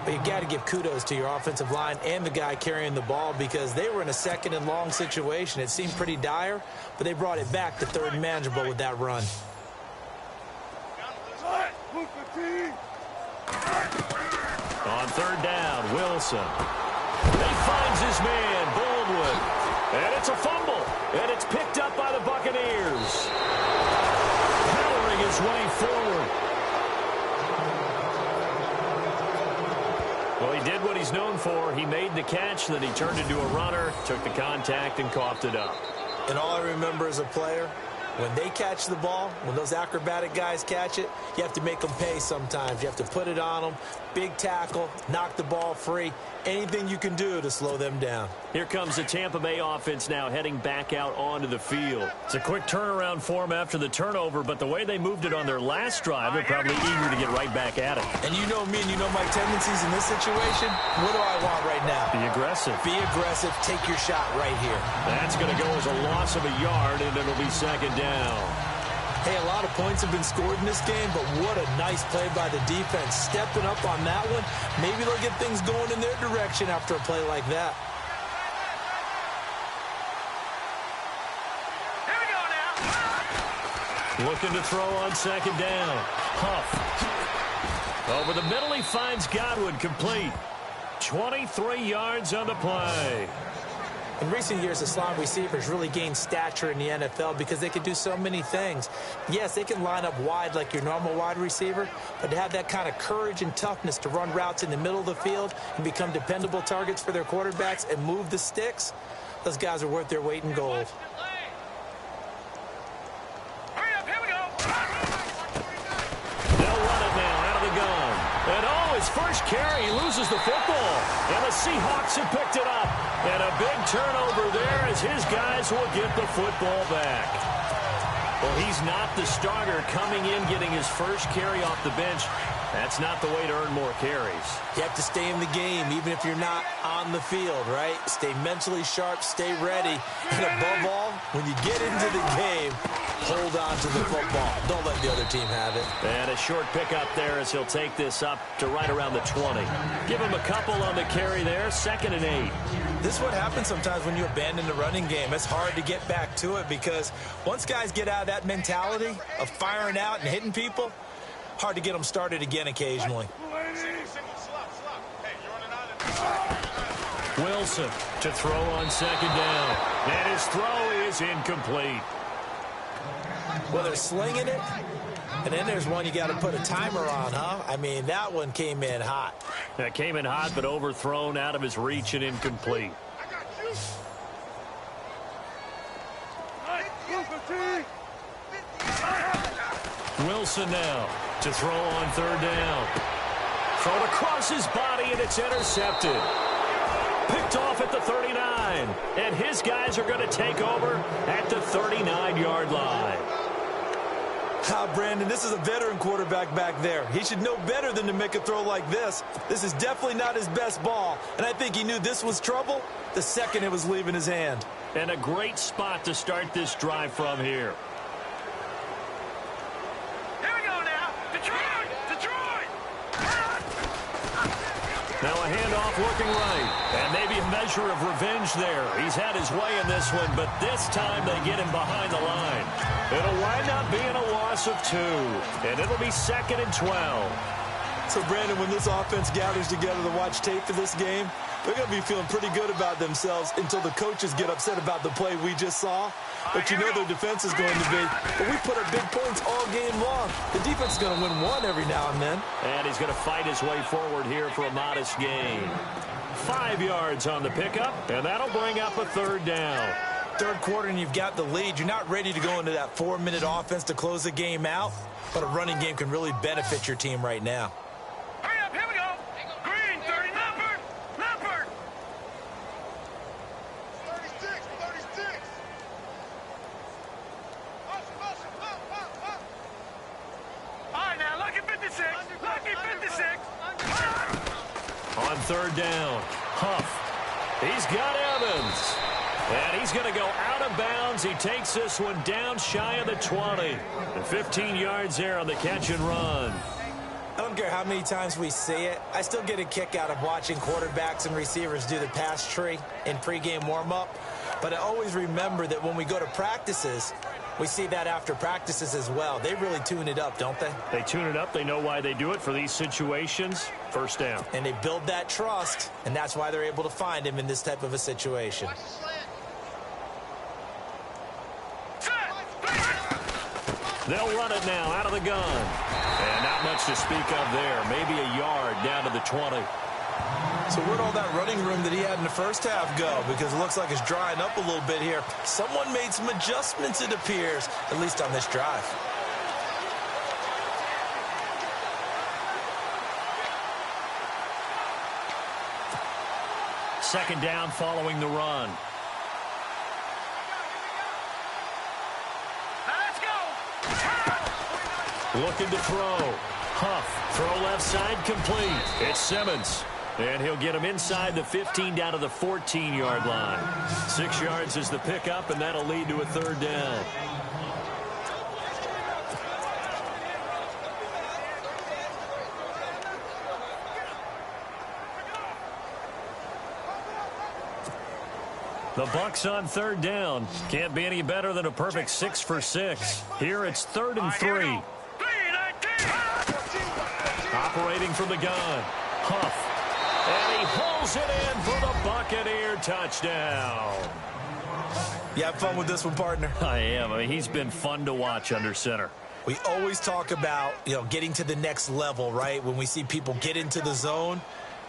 But you've got to give kudos to your offensive line and the guy carrying the ball, because they were in a second and long situation. It seemed pretty dire, but they brought it back to third and manageable with that run. On third down, Wilson. He finds his man, Baldwin. And it's a fumble. And it's picked up by the Buccaneers. Powering his way forward. Well, he did what he's known for. He made the catch, then he turned into a runner, took the contact, and coughed it up. And all I remember as a player, when they catch the ball, when those acrobatic guys catch it, you have to make them pay sometimes. You have to put it on them, big tackle, knock the ball free, anything you can do to slow them down. Here comes the Tampa Bay offense now heading back out onto the field. It's a quick turnaround for them after the turnover, but the way they moved it on their last drive, they're probably eager to get right back at it. And you know me and you know my tendencies in this situation. What do I want right now? Be aggressive. Be aggressive. Take your shot right here. That's going to go as a loss of a yard, and it'll be second down. Hey, a lot of points have been scored in this game, but what a nice play by the defense. Stepping up on that one. Maybe they'll get things going in their direction after a play like that. Here we go now. Looking to throw on second down. Huff. Over the middle, he finds Godwin, complete. 23 yards on the play. In recent years, the slot receivers really gained stature in the NFL because they can do so many things. Yes, they can line up wide like your normal wide receiver, but to have that kind of courage and toughness to run routes in the middle of the field and become dependable targets for their quarterbacks and move the sticks, those guys are worth their weight in gold. Hurry up, here we go. They'll run it now out of the gun. And his first carry, he loses the football. And the Seahawks have picked it up. And a big turnover there as his guys will get the football back. Well, he's not the starter coming in, getting his first carry off the bench. That's not the way to earn more carries. You have to stay in the game, even if you're not on the field, right? Stay mentally sharp, stay ready. And above all, when you get into the game, hold on to the football. Don't let the other team have it. And a short pickup there as he'll take this up to right around the 20. Give him a couple on the carry there, 2nd and 8. This is what happens sometimes when you abandon the running game. It's hard to get back to it because once guys get out of that mentality of firing out and hitting people, hard to get them started again occasionally. Wilson to throw on 2nd down. And his throw is incomplete. Well, they're slinging it, and then there's one you got to put a timer on, huh? I mean, that one came in hot. That came in hot, but overthrown out of his reach and incomplete. Wilson now to throw on 3rd down. Thrown across his body, and it's intercepted. Picked off at the 39, and his guys are going to take over at the 39-yard line. Brandon, this is a veteran quarterback back there. He should know better than to make a throw like this. This is definitely not his best ball, and I think he knew this was trouble the second it was leaving his hand. And a great spot to start this drive from here. Here we go now. Detroit! Detroit! Now a handoff looking right. And maybe a measure of revenge there. He's had his way in this one, but this time they get him behind the line. It'll wind up being a loss of 2. And it'll be 2nd and 12. So, Brandon, when this offense gathers together to watch tape for this game, they're going to be feeling pretty good about themselves until the coaches get upset about the play we just saw. But you know their defense is going to be. But we put up big points all game long. The defense is going to win one every now and then. And he's going to fight his way forward here for a modest gain. 5 yards on the pickup, and that'll bring up a 3rd down. Third quarter and you've got the lead. You're not ready to go into that 4-minute offense to close the game out. But a running game can really benefit your team right now. Hurry up, here we go. Green, 30, Lampert. 36. All right, now, lucky 56. Lucky 56. On 3rd down, Huff. He's got Evans. And he's going to go out of bounds. He takes this one down shy of the 20. And 15 yards there on the catch and run. I don't care how many times we see it. I still get a kick out of watching quarterbacks and receivers do the pass tree in pregame warm-up. But I always remember that when we go to practices, we see that after practices as well. They really tune it up, don't they? They tune it up. They know why they do it for these situations. 1st down. And they build that trust, and that's why they're able to find him in this type of a situation. They'll run it now out of the gun. And not much to speak of there. Maybe a yard down to the 20. So where'd all that running room that he had in the first half go? Because it looks like it's drying up a little bit here. Someone made some adjustments, it appears, at least on this drive. Second down following the run. Looking to throw. Huff, throw left side, complete. It's Simmons. And he'll get him inside the 15 down to the 14-yard line. 6 yards is the pickup, and that'll lead to a 3rd down. The Bucs on 3rd down. Can't be any better than a perfect 6 for 6. Here it's 3rd and 3. Operating from the gun. Huff. And he pulls it in for the Buccaneer touchdown. You have fun with this one, partner? I am. I mean, he's been fun to watch under center. We always talk about, getting to the next level, right? When we see people get into the zone.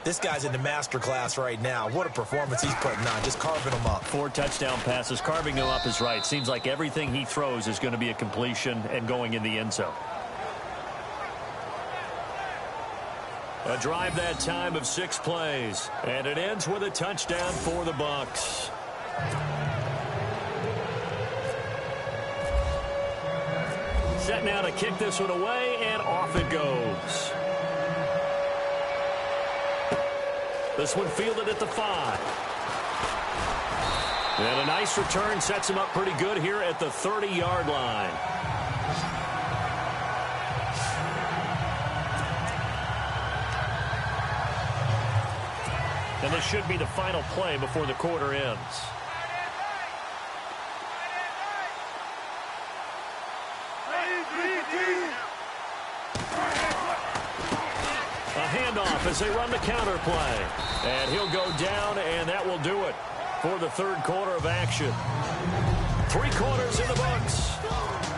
This guy's in the master class right now. What a performance he's putting on, just carving them up. 4 touchdown passes. Carving them up is right. Seems like everything he throws is going to be a completion and going in the end zone. A drive that time of 6 plays. And it ends with a touchdown for the Bucs. Set now to kick this one away, and off it goes. This one fielded at the 5. And a nice return sets him up pretty good here at the 30-yard line. And this should be the final play before the quarter ends. A handoff as they run the counter play. And he'll go down, and that will do it for the third quarter of action. 3 quarters in the books.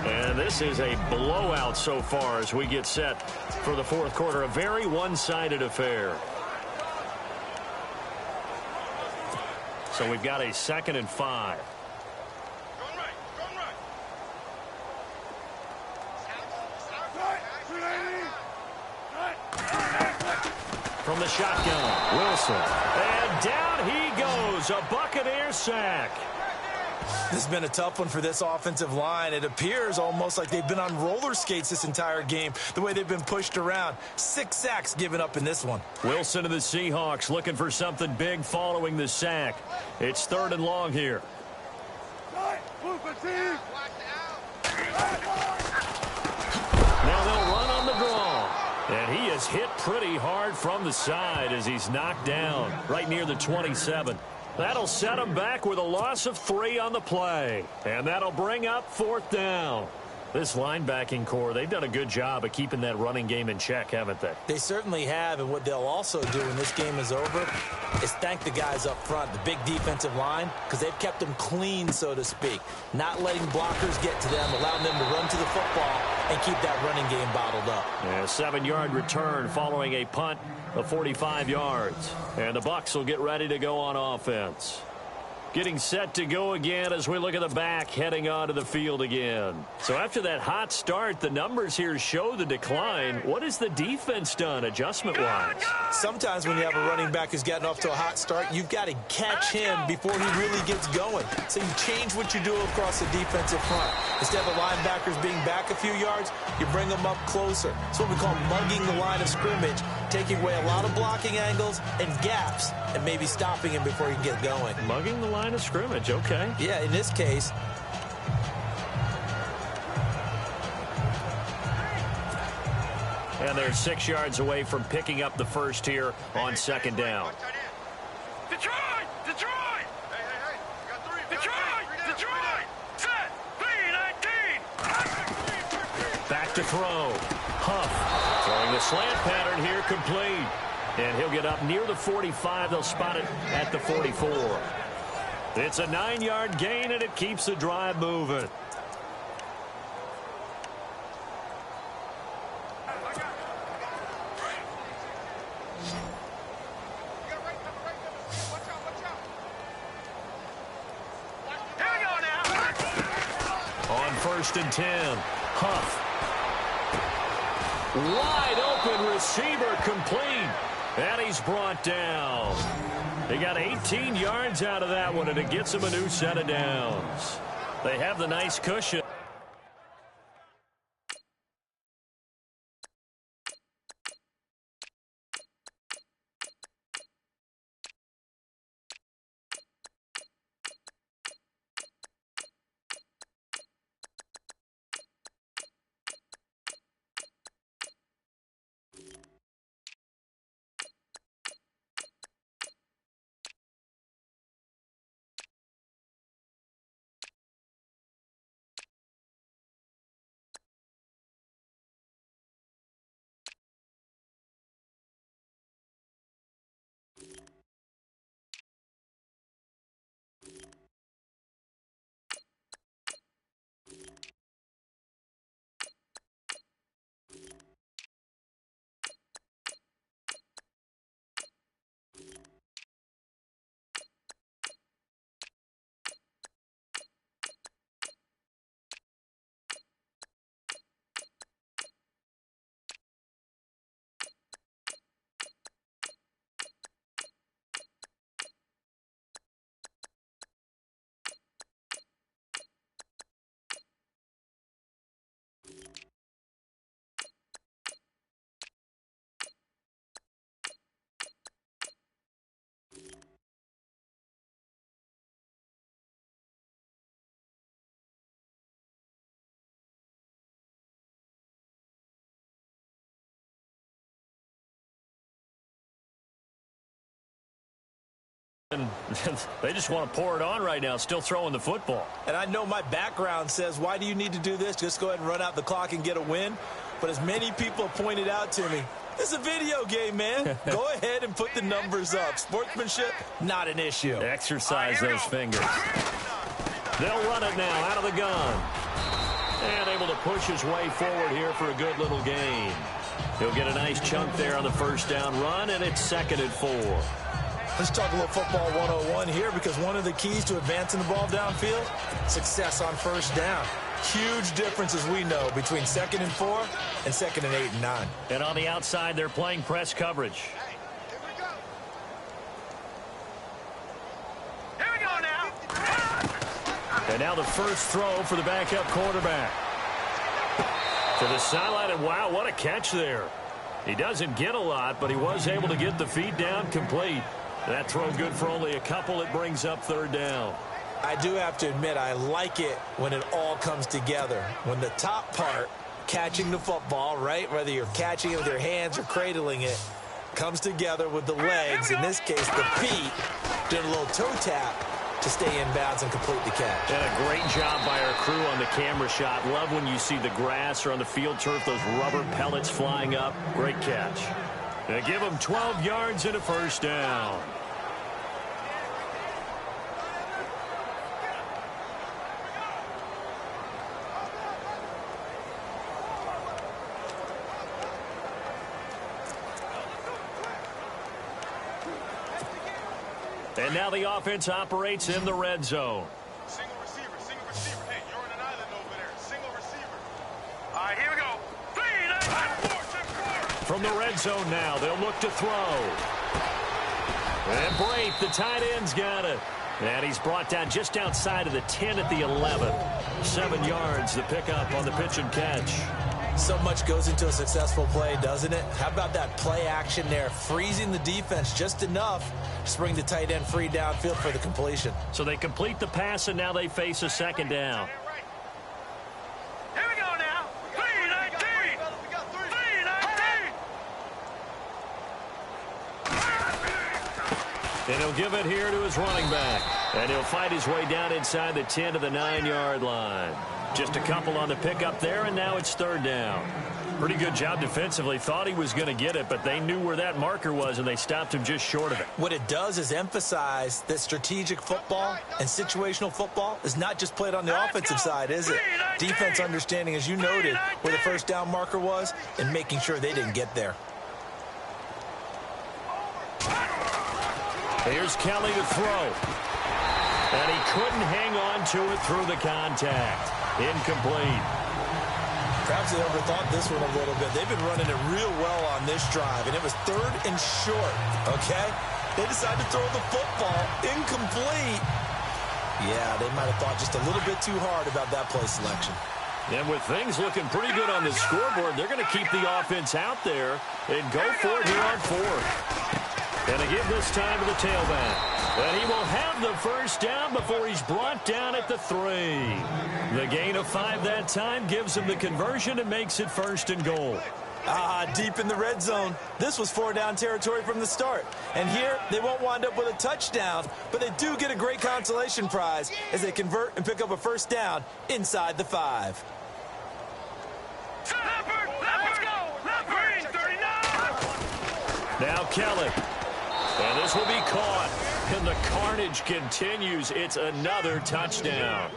And this is a blowout so far as we get set for the fourth quarter. A very one-sided affair. So we've got a 2nd and 5. From the shotgun, Wilson. And down he goes. A Buccaneer sack. This has been a tough one for this offensive line. It appears almost like they've been on roller skates this entire game, the way they've been pushed around. 6 sacks given up in this one. Wilson of the Seahawks looking for something big following the sack. It's 3rd and long here. Now they'll run on the draw. And he is hit pretty hard from the side as he's knocked down right near the 27. That'll set him back with a loss of 3 on the play. And that'll bring up 4th down. This linebacking core, they've done a good job of keeping that running game in check, haven't they? They certainly have, and what they'll also do when this game is over is thank the guys up front, the big defensive line, because they've kept them clean, so to speak. Not letting blockers get to them, allowing them to run to the football and keep that running game bottled up. And a 7-yard return following a punt of 45 yards. And the Bucs will get ready to go on offense. Getting set to go again as we look at the back heading onto the field again. So after that hot start, the numbers here show the decline. What has the defense done adjustment-wise? Sometimes when you have a running back who's gotten off to a hot start, you've got to catch him before he really gets going. So you change what you do across the defensive front. Instead of the linebackers being back a few yards, you bring them up closer. It's what we call mugging the line of scrimmage, taking away a lot of blocking angles and gaps and maybe stopping him before he can get going. Mugging the line of scrimmage, okay. Yeah, in this case. And they're 6 yards away from picking up the first here on 2nd down. Detroit! Detroit! Hey. Detroit! Set! B-19! Back to throw. Huff throwing the slant pattern here, complete. And he'll get up near the 45. They'll spot it at the 44. It's a 9-yard gain, and it keeps the drive moving. On 1st and 10, Huff. Wide open receiver, complete. And he's brought down. They got 18 yards out of that one, and it gets them a new set of downs. They have the nice cushion. And they just want to pour it on right now, still throwing the football. And I know my background says, why do you need to do this? Just go ahead and run out the clock and get a win. But as many people have pointed out to me, this is a video game, man. Go ahead and put the numbers up. Sportsmanship, not an issue. Exercise those fingers. They'll run it now out of the gun. And able to push his way forward here for a good little gain. He'll get a nice chunk there on the first down run, and it's 2nd and 4. Let's talk a little football 101 here, because one of the keys to advancing the ball downfield, success on first down. Huge difference, as we know, between 2nd and 4 and 2nd and 8 and 9. And on the outside, they're playing press coverage. Here we go now. And now the first throw for the backup quarterback. To the sideline, and wow, what a catch there. He doesn't get a lot, but he was able to get the feet down complete. That throw good for only a couple. It brings up 3rd down. I do have to admit, I like it when it all comes together. When the top part, catching the football, right, whether you're catching it with your hands or cradling it, comes together with the legs, in this case the feet, doing a little toe tap to stay in bounds and complete the catch. And a great job by our crew on the camera shot. Love when you see the grass or on the field turf, those rubber pellets flying up. Great catch. They give him 12 yards and a first down. And now the offense operates in the red zone. Single receiver, single receiver. Hey, you're on an island over there. Single receiver. All right, here we go. 3, 9, 4. From the red zone now, they'll look to throw. And Braith, the tight end's got it. And he's brought down just outside of the 10 at the 11. 7 yards, the pickup on the pitch and catch. So much goes into a successful play, doesn't it? How about that play action there, freezing the defense just enough to bring the tight end free downfield for the completion. So they complete the pass, and now they face a 2nd down. Here we go now. 3, 19. 3, 19. And he'll give it here to his running back. And he'll fight his way down inside the 10 to the 9-yard line. Just a couple on the pickup there, and now it's 3rd down. Pretty good job defensively. Thought he was going to get it, but they knew where that marker was, and they stopped him just short of it. What it does is emphasize that strategic football and situational football is not just played on the offensive side, is it? Defense understanding, as you noted, where the first down marker was and making sure they didn't get there. Here's Kelly to throw. And he couldn't hang on to it through the contact. Incomplete. Perhaps they overthought this one a little bit. They've been running it real well on this drive, and it was 3rd and short, okay? They decided to throw the football incomplete. Yeah, they might have thought just a little bit too hard about that play selection. And with things looking pretty good on the scoreboard, they're going to keep the offense out there and go for it here on 4th. And they give this time to the tailback. And he will have the first down before he's brought down at the 3. The gain of 5 that time gives him the conversion and makes it 1st and goal. Deep in the red zone. This was 4-down territory from the start. And here, they won't wind up with a touchdown, but they do get a great consolation prize as they convert and pick up a first down inside the 5. Let's go. Green, 39. Now Kelly. And this will be caught. And the carnage continues. It's another touchdown.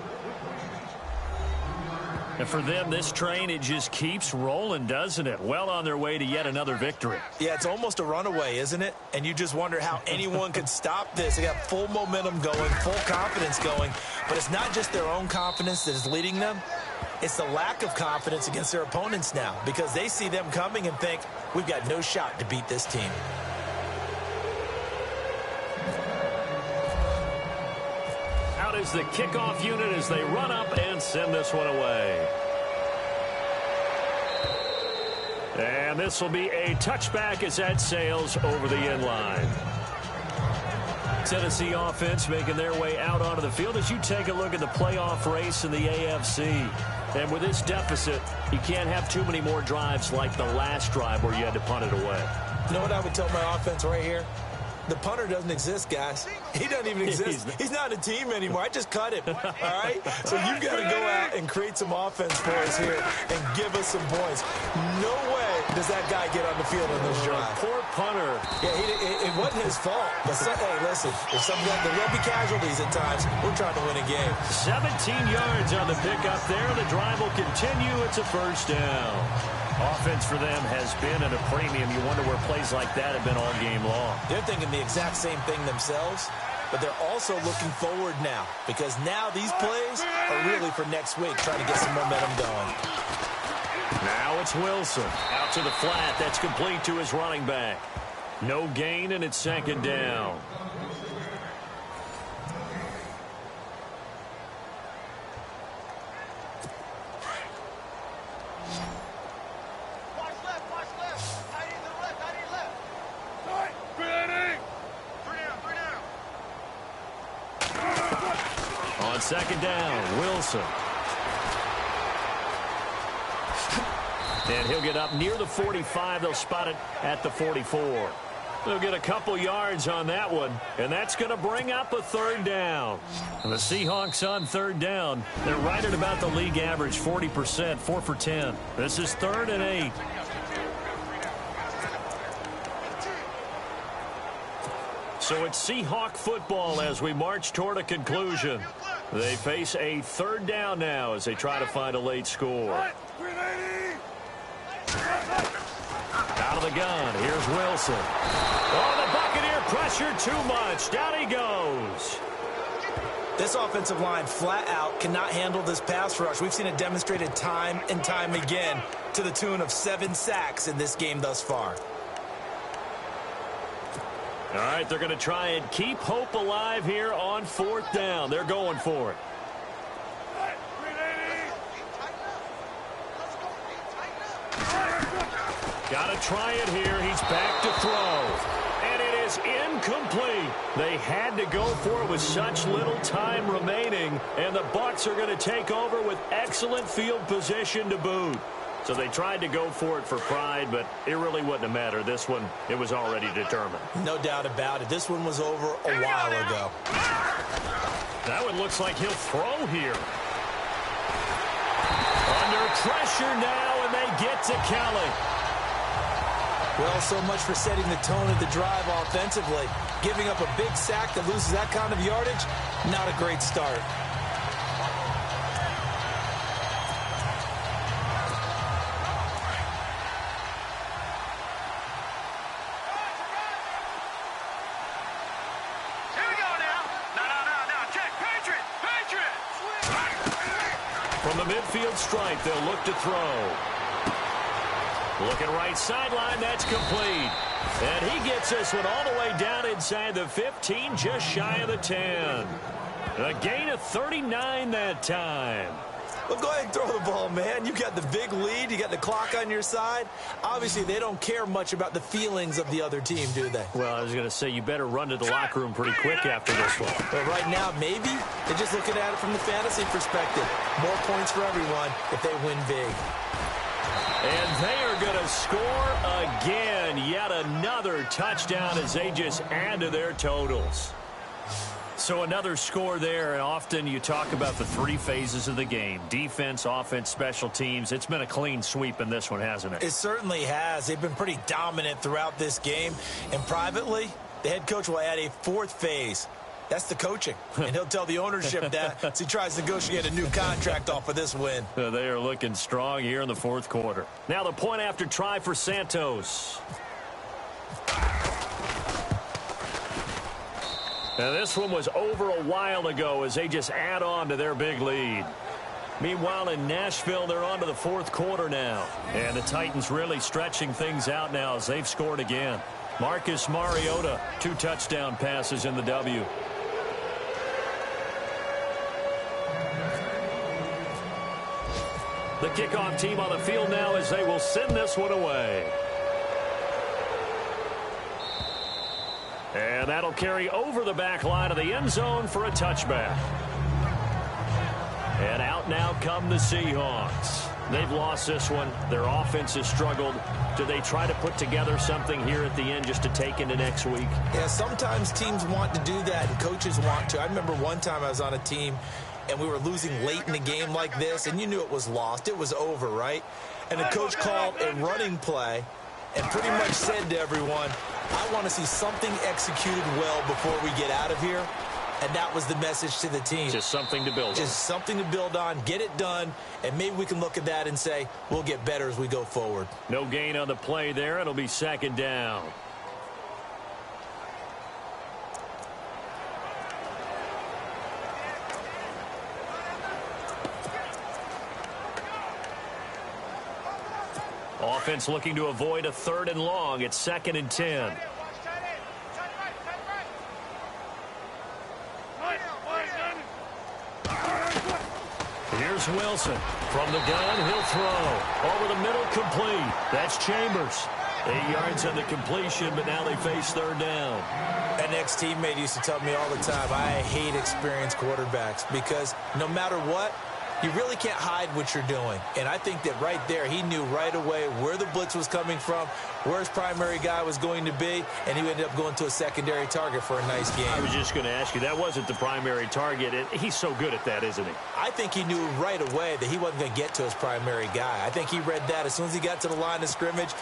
And for them, this train, it just keeps rolling, doesn't it? Well on their way to yet another victory. Yeah, it's almost a runaway, isn't it? And you just wonder how anyone could stop this. They got full momentum going, full confidence going. But it's not just their own confidence that is leading them. It's the lack of confidence against their opponents now, because they see them coming and think, we've got no shot to beat this team. Out is the kickoff unit as they run up and send this one away. And this will be a touchback as that sails over the end line. Tennessee offense making their way out onto the field as you take a look at the playoff race in the AFC. And with this deficit, you can't have too many more drives like the last drive where you had to punt it away. You know what I would tell my offense right here? The punter doesn't exist, guys. He doesn't even exist. He's not a team anymore. I just cut him, all right? So you've got to go out and create some offense for us here and give us some points. No way does that guy get on the field in this drive. Poor punter. Yeah, it wasn't his fault. But hey, listen, if there will be casualties at times. We're trying to win a game. 17 yards on the pickup there. The drive will continue. It's a first down. Offense for them has been at a premium. You wonder where plays like that have been all game long. They're thinking the exact same thing themselves, but they're also looking forward now because now these plays are really for next week, trying to get some momentum going. Now it's Wilson. Out to the flat. That's complete to his running back. No gain, and it's second down. On second down, Wilson. And he'll get up near the 45. They'll spot it at the 44. They'll get a couple yards on that one, and that's going to bring up a third down. And the Seahawks on third down, they're right at about the league average, 40%, 4 for 10. This is 3rd and 8. So it's Seahawk football as we march toward a conclusion. They face a third down now as they try to find a late score. Out of the gun, here's Wilson. Oh, the Buccaneer pressure too much. Down he goes. This offensive line flat out cannot handle this pass rush. We've seen it demonstrated time and time again to the tune of 7 sacks in this game thus far. All right, they're going to try and keep hope alive here on 4th down. They're going for it. Got to try it here. He's back to throw. And it is incomplete. They had to go for it with such little time remaining. And the Bucs are going to take over with excellent field position to boot. So they tried to go for it for pride, but it really wouldn't have mattered. This one, it was already determined. No doubt about it. This one was over a while ago. That one looks like he'll throw here. Under pressure now, and they get to Kelly. Well, so much for setting the tone of the drive offensively. Giving up a big sack that loses that kind of yardage, not a great start. From the midfield stripe, they'll look to throw. Looking right sideline, that's complete. And he gets this one all the way down inside the 15, just shy of the 10. A gain of 39 that time. Well, go ahead and throw the ball, man. You got the big lead. You got the clock on your side. Obviously, they don't care much about the feelings of the other team, do they? Well, I was going to say, you better run to the locker room pretty quick after this one. But right now, maybe they're just looking at it from the fantasy perspective. More points for everyone if they win big. And they are going to score again. Yet another touchdown as they just add to their totals. So another score there, and often you talk about the 3 phases of the game. Defense, offense, special teams. It's been a clean sweep in this one, hasn't it? It certainly has. They've been pretty dominant throughout this game. And privately, the head coach will add a 4th phase. That's the coaching. And he'll tell the ownership that as he tries to negotiate a new contract off of this win. They are looking strong here in the 4th quarter. Now the point after try for Santos. Now this one was over a while ago as they just add on to their big lead. Meanwhile, in Nashville, they're on to the 4th quarter now. And the Titans really stretching things out now as they've scored again. Marcus Mariota, 2 touchdown passes in the W. The kickoff team on the field now as they will send this one away. And that'll carry over the back line of the end zone for a touchback. And out now come the Seahawks. They've lost this one. Their offense has struggled. Do they try to put together something here at the end just to take into next week? Yeah, sometimes teams want to do that and coaches want to. I remember one time I was on a team and we were losing late in the game like this, and you knew it was lost. It was over, right? And the coach called a running play and pretty much said to everyone, I want to see something executed well before we get out of here. And that was the message to the team. Just something to build on. Just something to build on, get it done, and maybe we can look at that and say, we'll get better as we go forward. No gain on the play there. It'll be second down. Offense looking to avoid a 3rd and long. It's 2nd and 10. Here's Wilson. From the gun, he'll throw. Over the middle, complete. That's Chambers. 8 yards on the completion, but now they face 3rd down. An ex-teammate used to tell me all the time, I hate experienced quarterbacks because no matter what, you really can't hide what you're doing. And I think that right there, he knew right away where the blitz was coming from, where his primary guy was going to be, and he ended up going to a secondary target for a nice game. I was just going to ask you, that wasn't the primary target. He's so good at that, isn't he? I think he knew right away that he wasn't going to get to his primary guy. I think he read that as soon as he got to the line of scrimmage,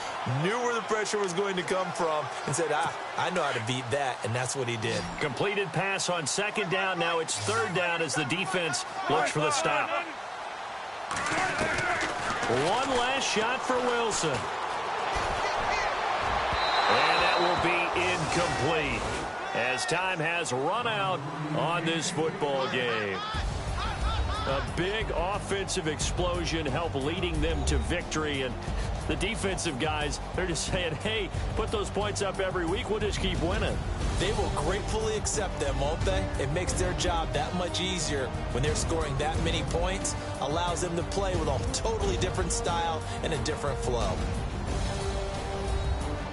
knew where the pressure was going to come from, and said, I know how to beat that, and that's what he did. Completed pass on 2nd down. Now it's 3rd down as the defense looks for the stop. One last shot for Wilson. And that will be incomplete as time has run out on this football game. A big offensive explosion helped leading them to victory, and the defensive guys, they're just saying, hey, put those points up every week, we'll just keep winning. They will gratefully accept them, won't they? It makes their job that much easier when they're scoring that many points, allows them to play with a totally different style and a different flow.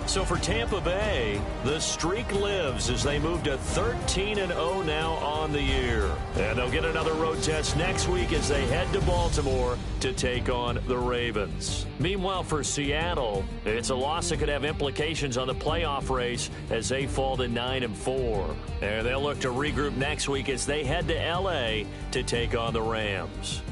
So for Tampa Bay, the streak lives as they move to 13-0 now on the year. And they'll get another road test next week as they head to Baltimore to take on the Ravens. Meanwhile, for Seattle, it's a loss that could have implications on the playoff race as they fall to 9-4. And they'll look to regroup next week as they head to L.A. to take on the Rams.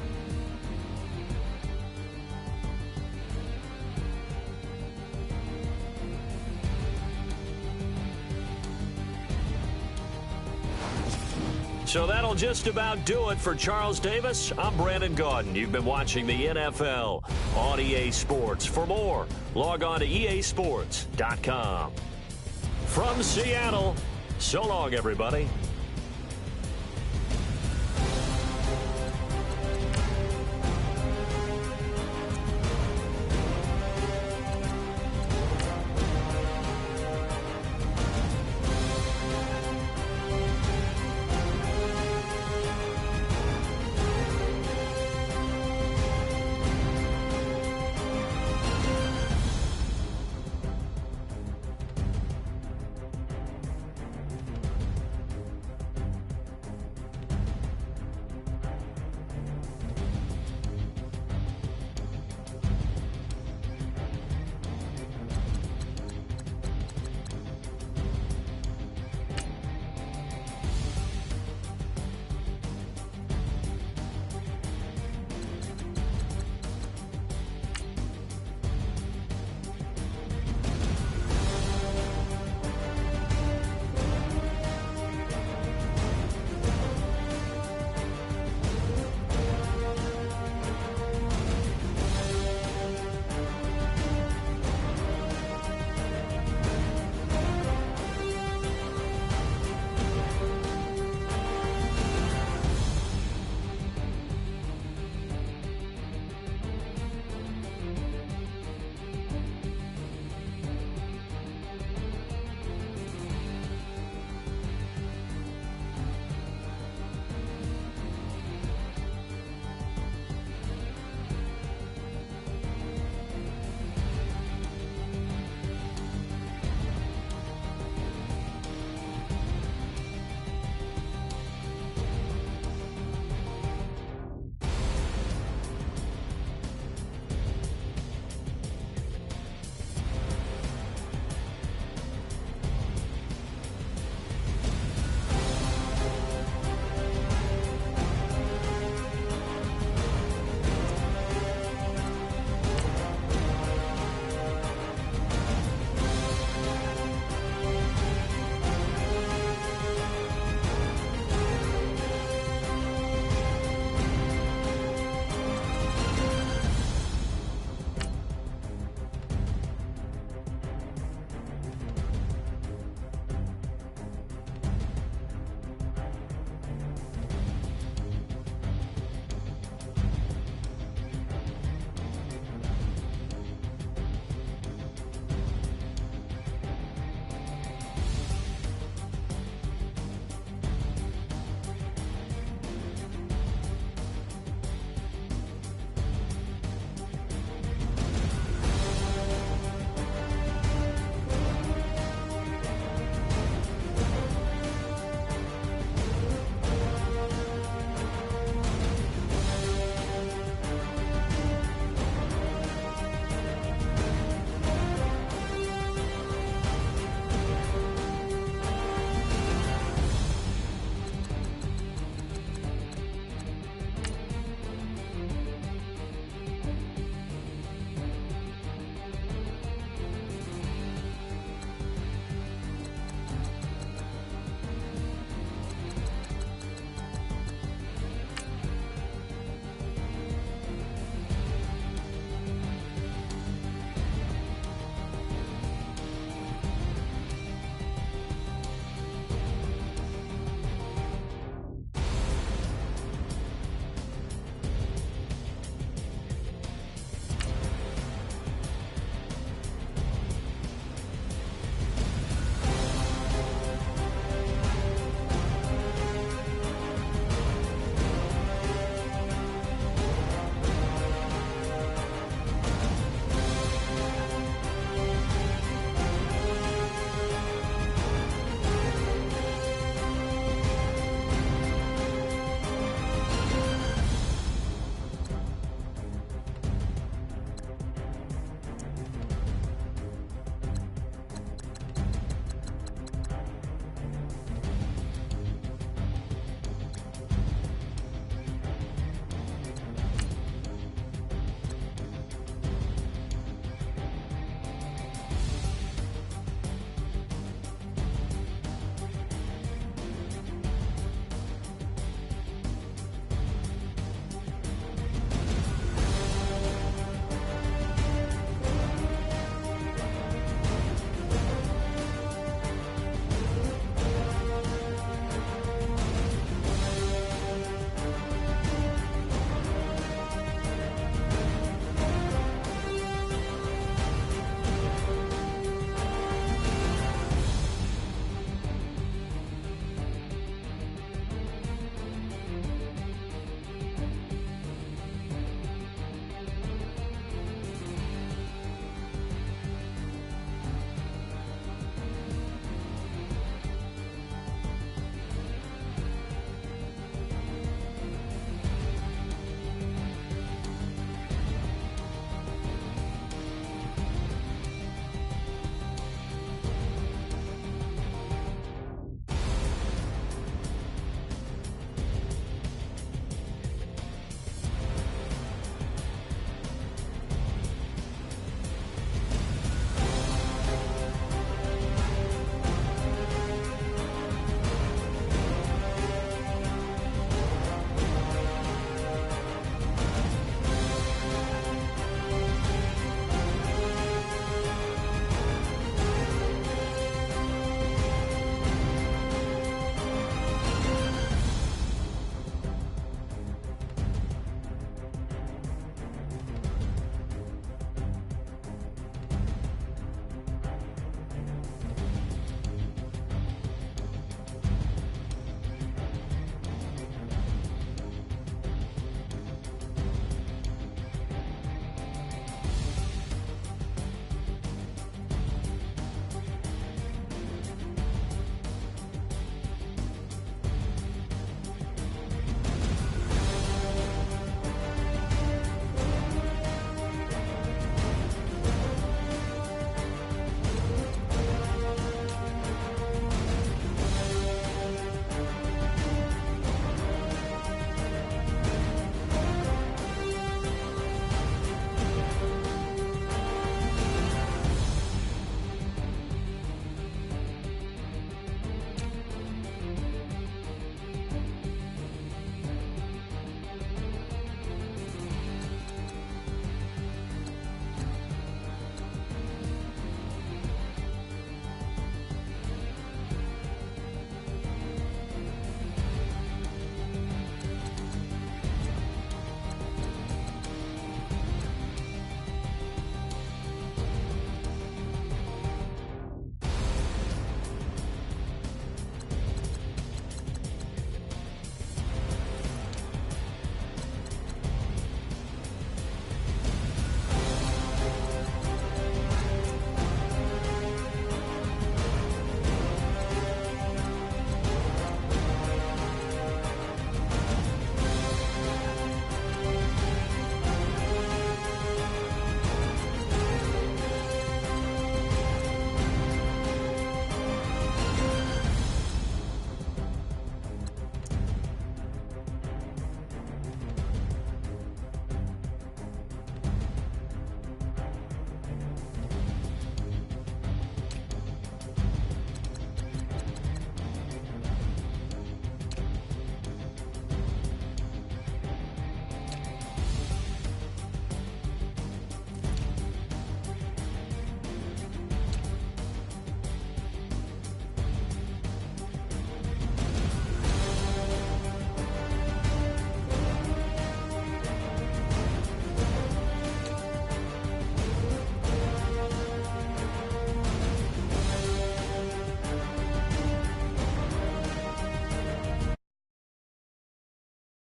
So that'll just about do it for Charles Davis. I'm Brandon Gaudin. You've been watching the NFL on EA Sports. For more, log on to easports.com. From Seattle, so long, everybody.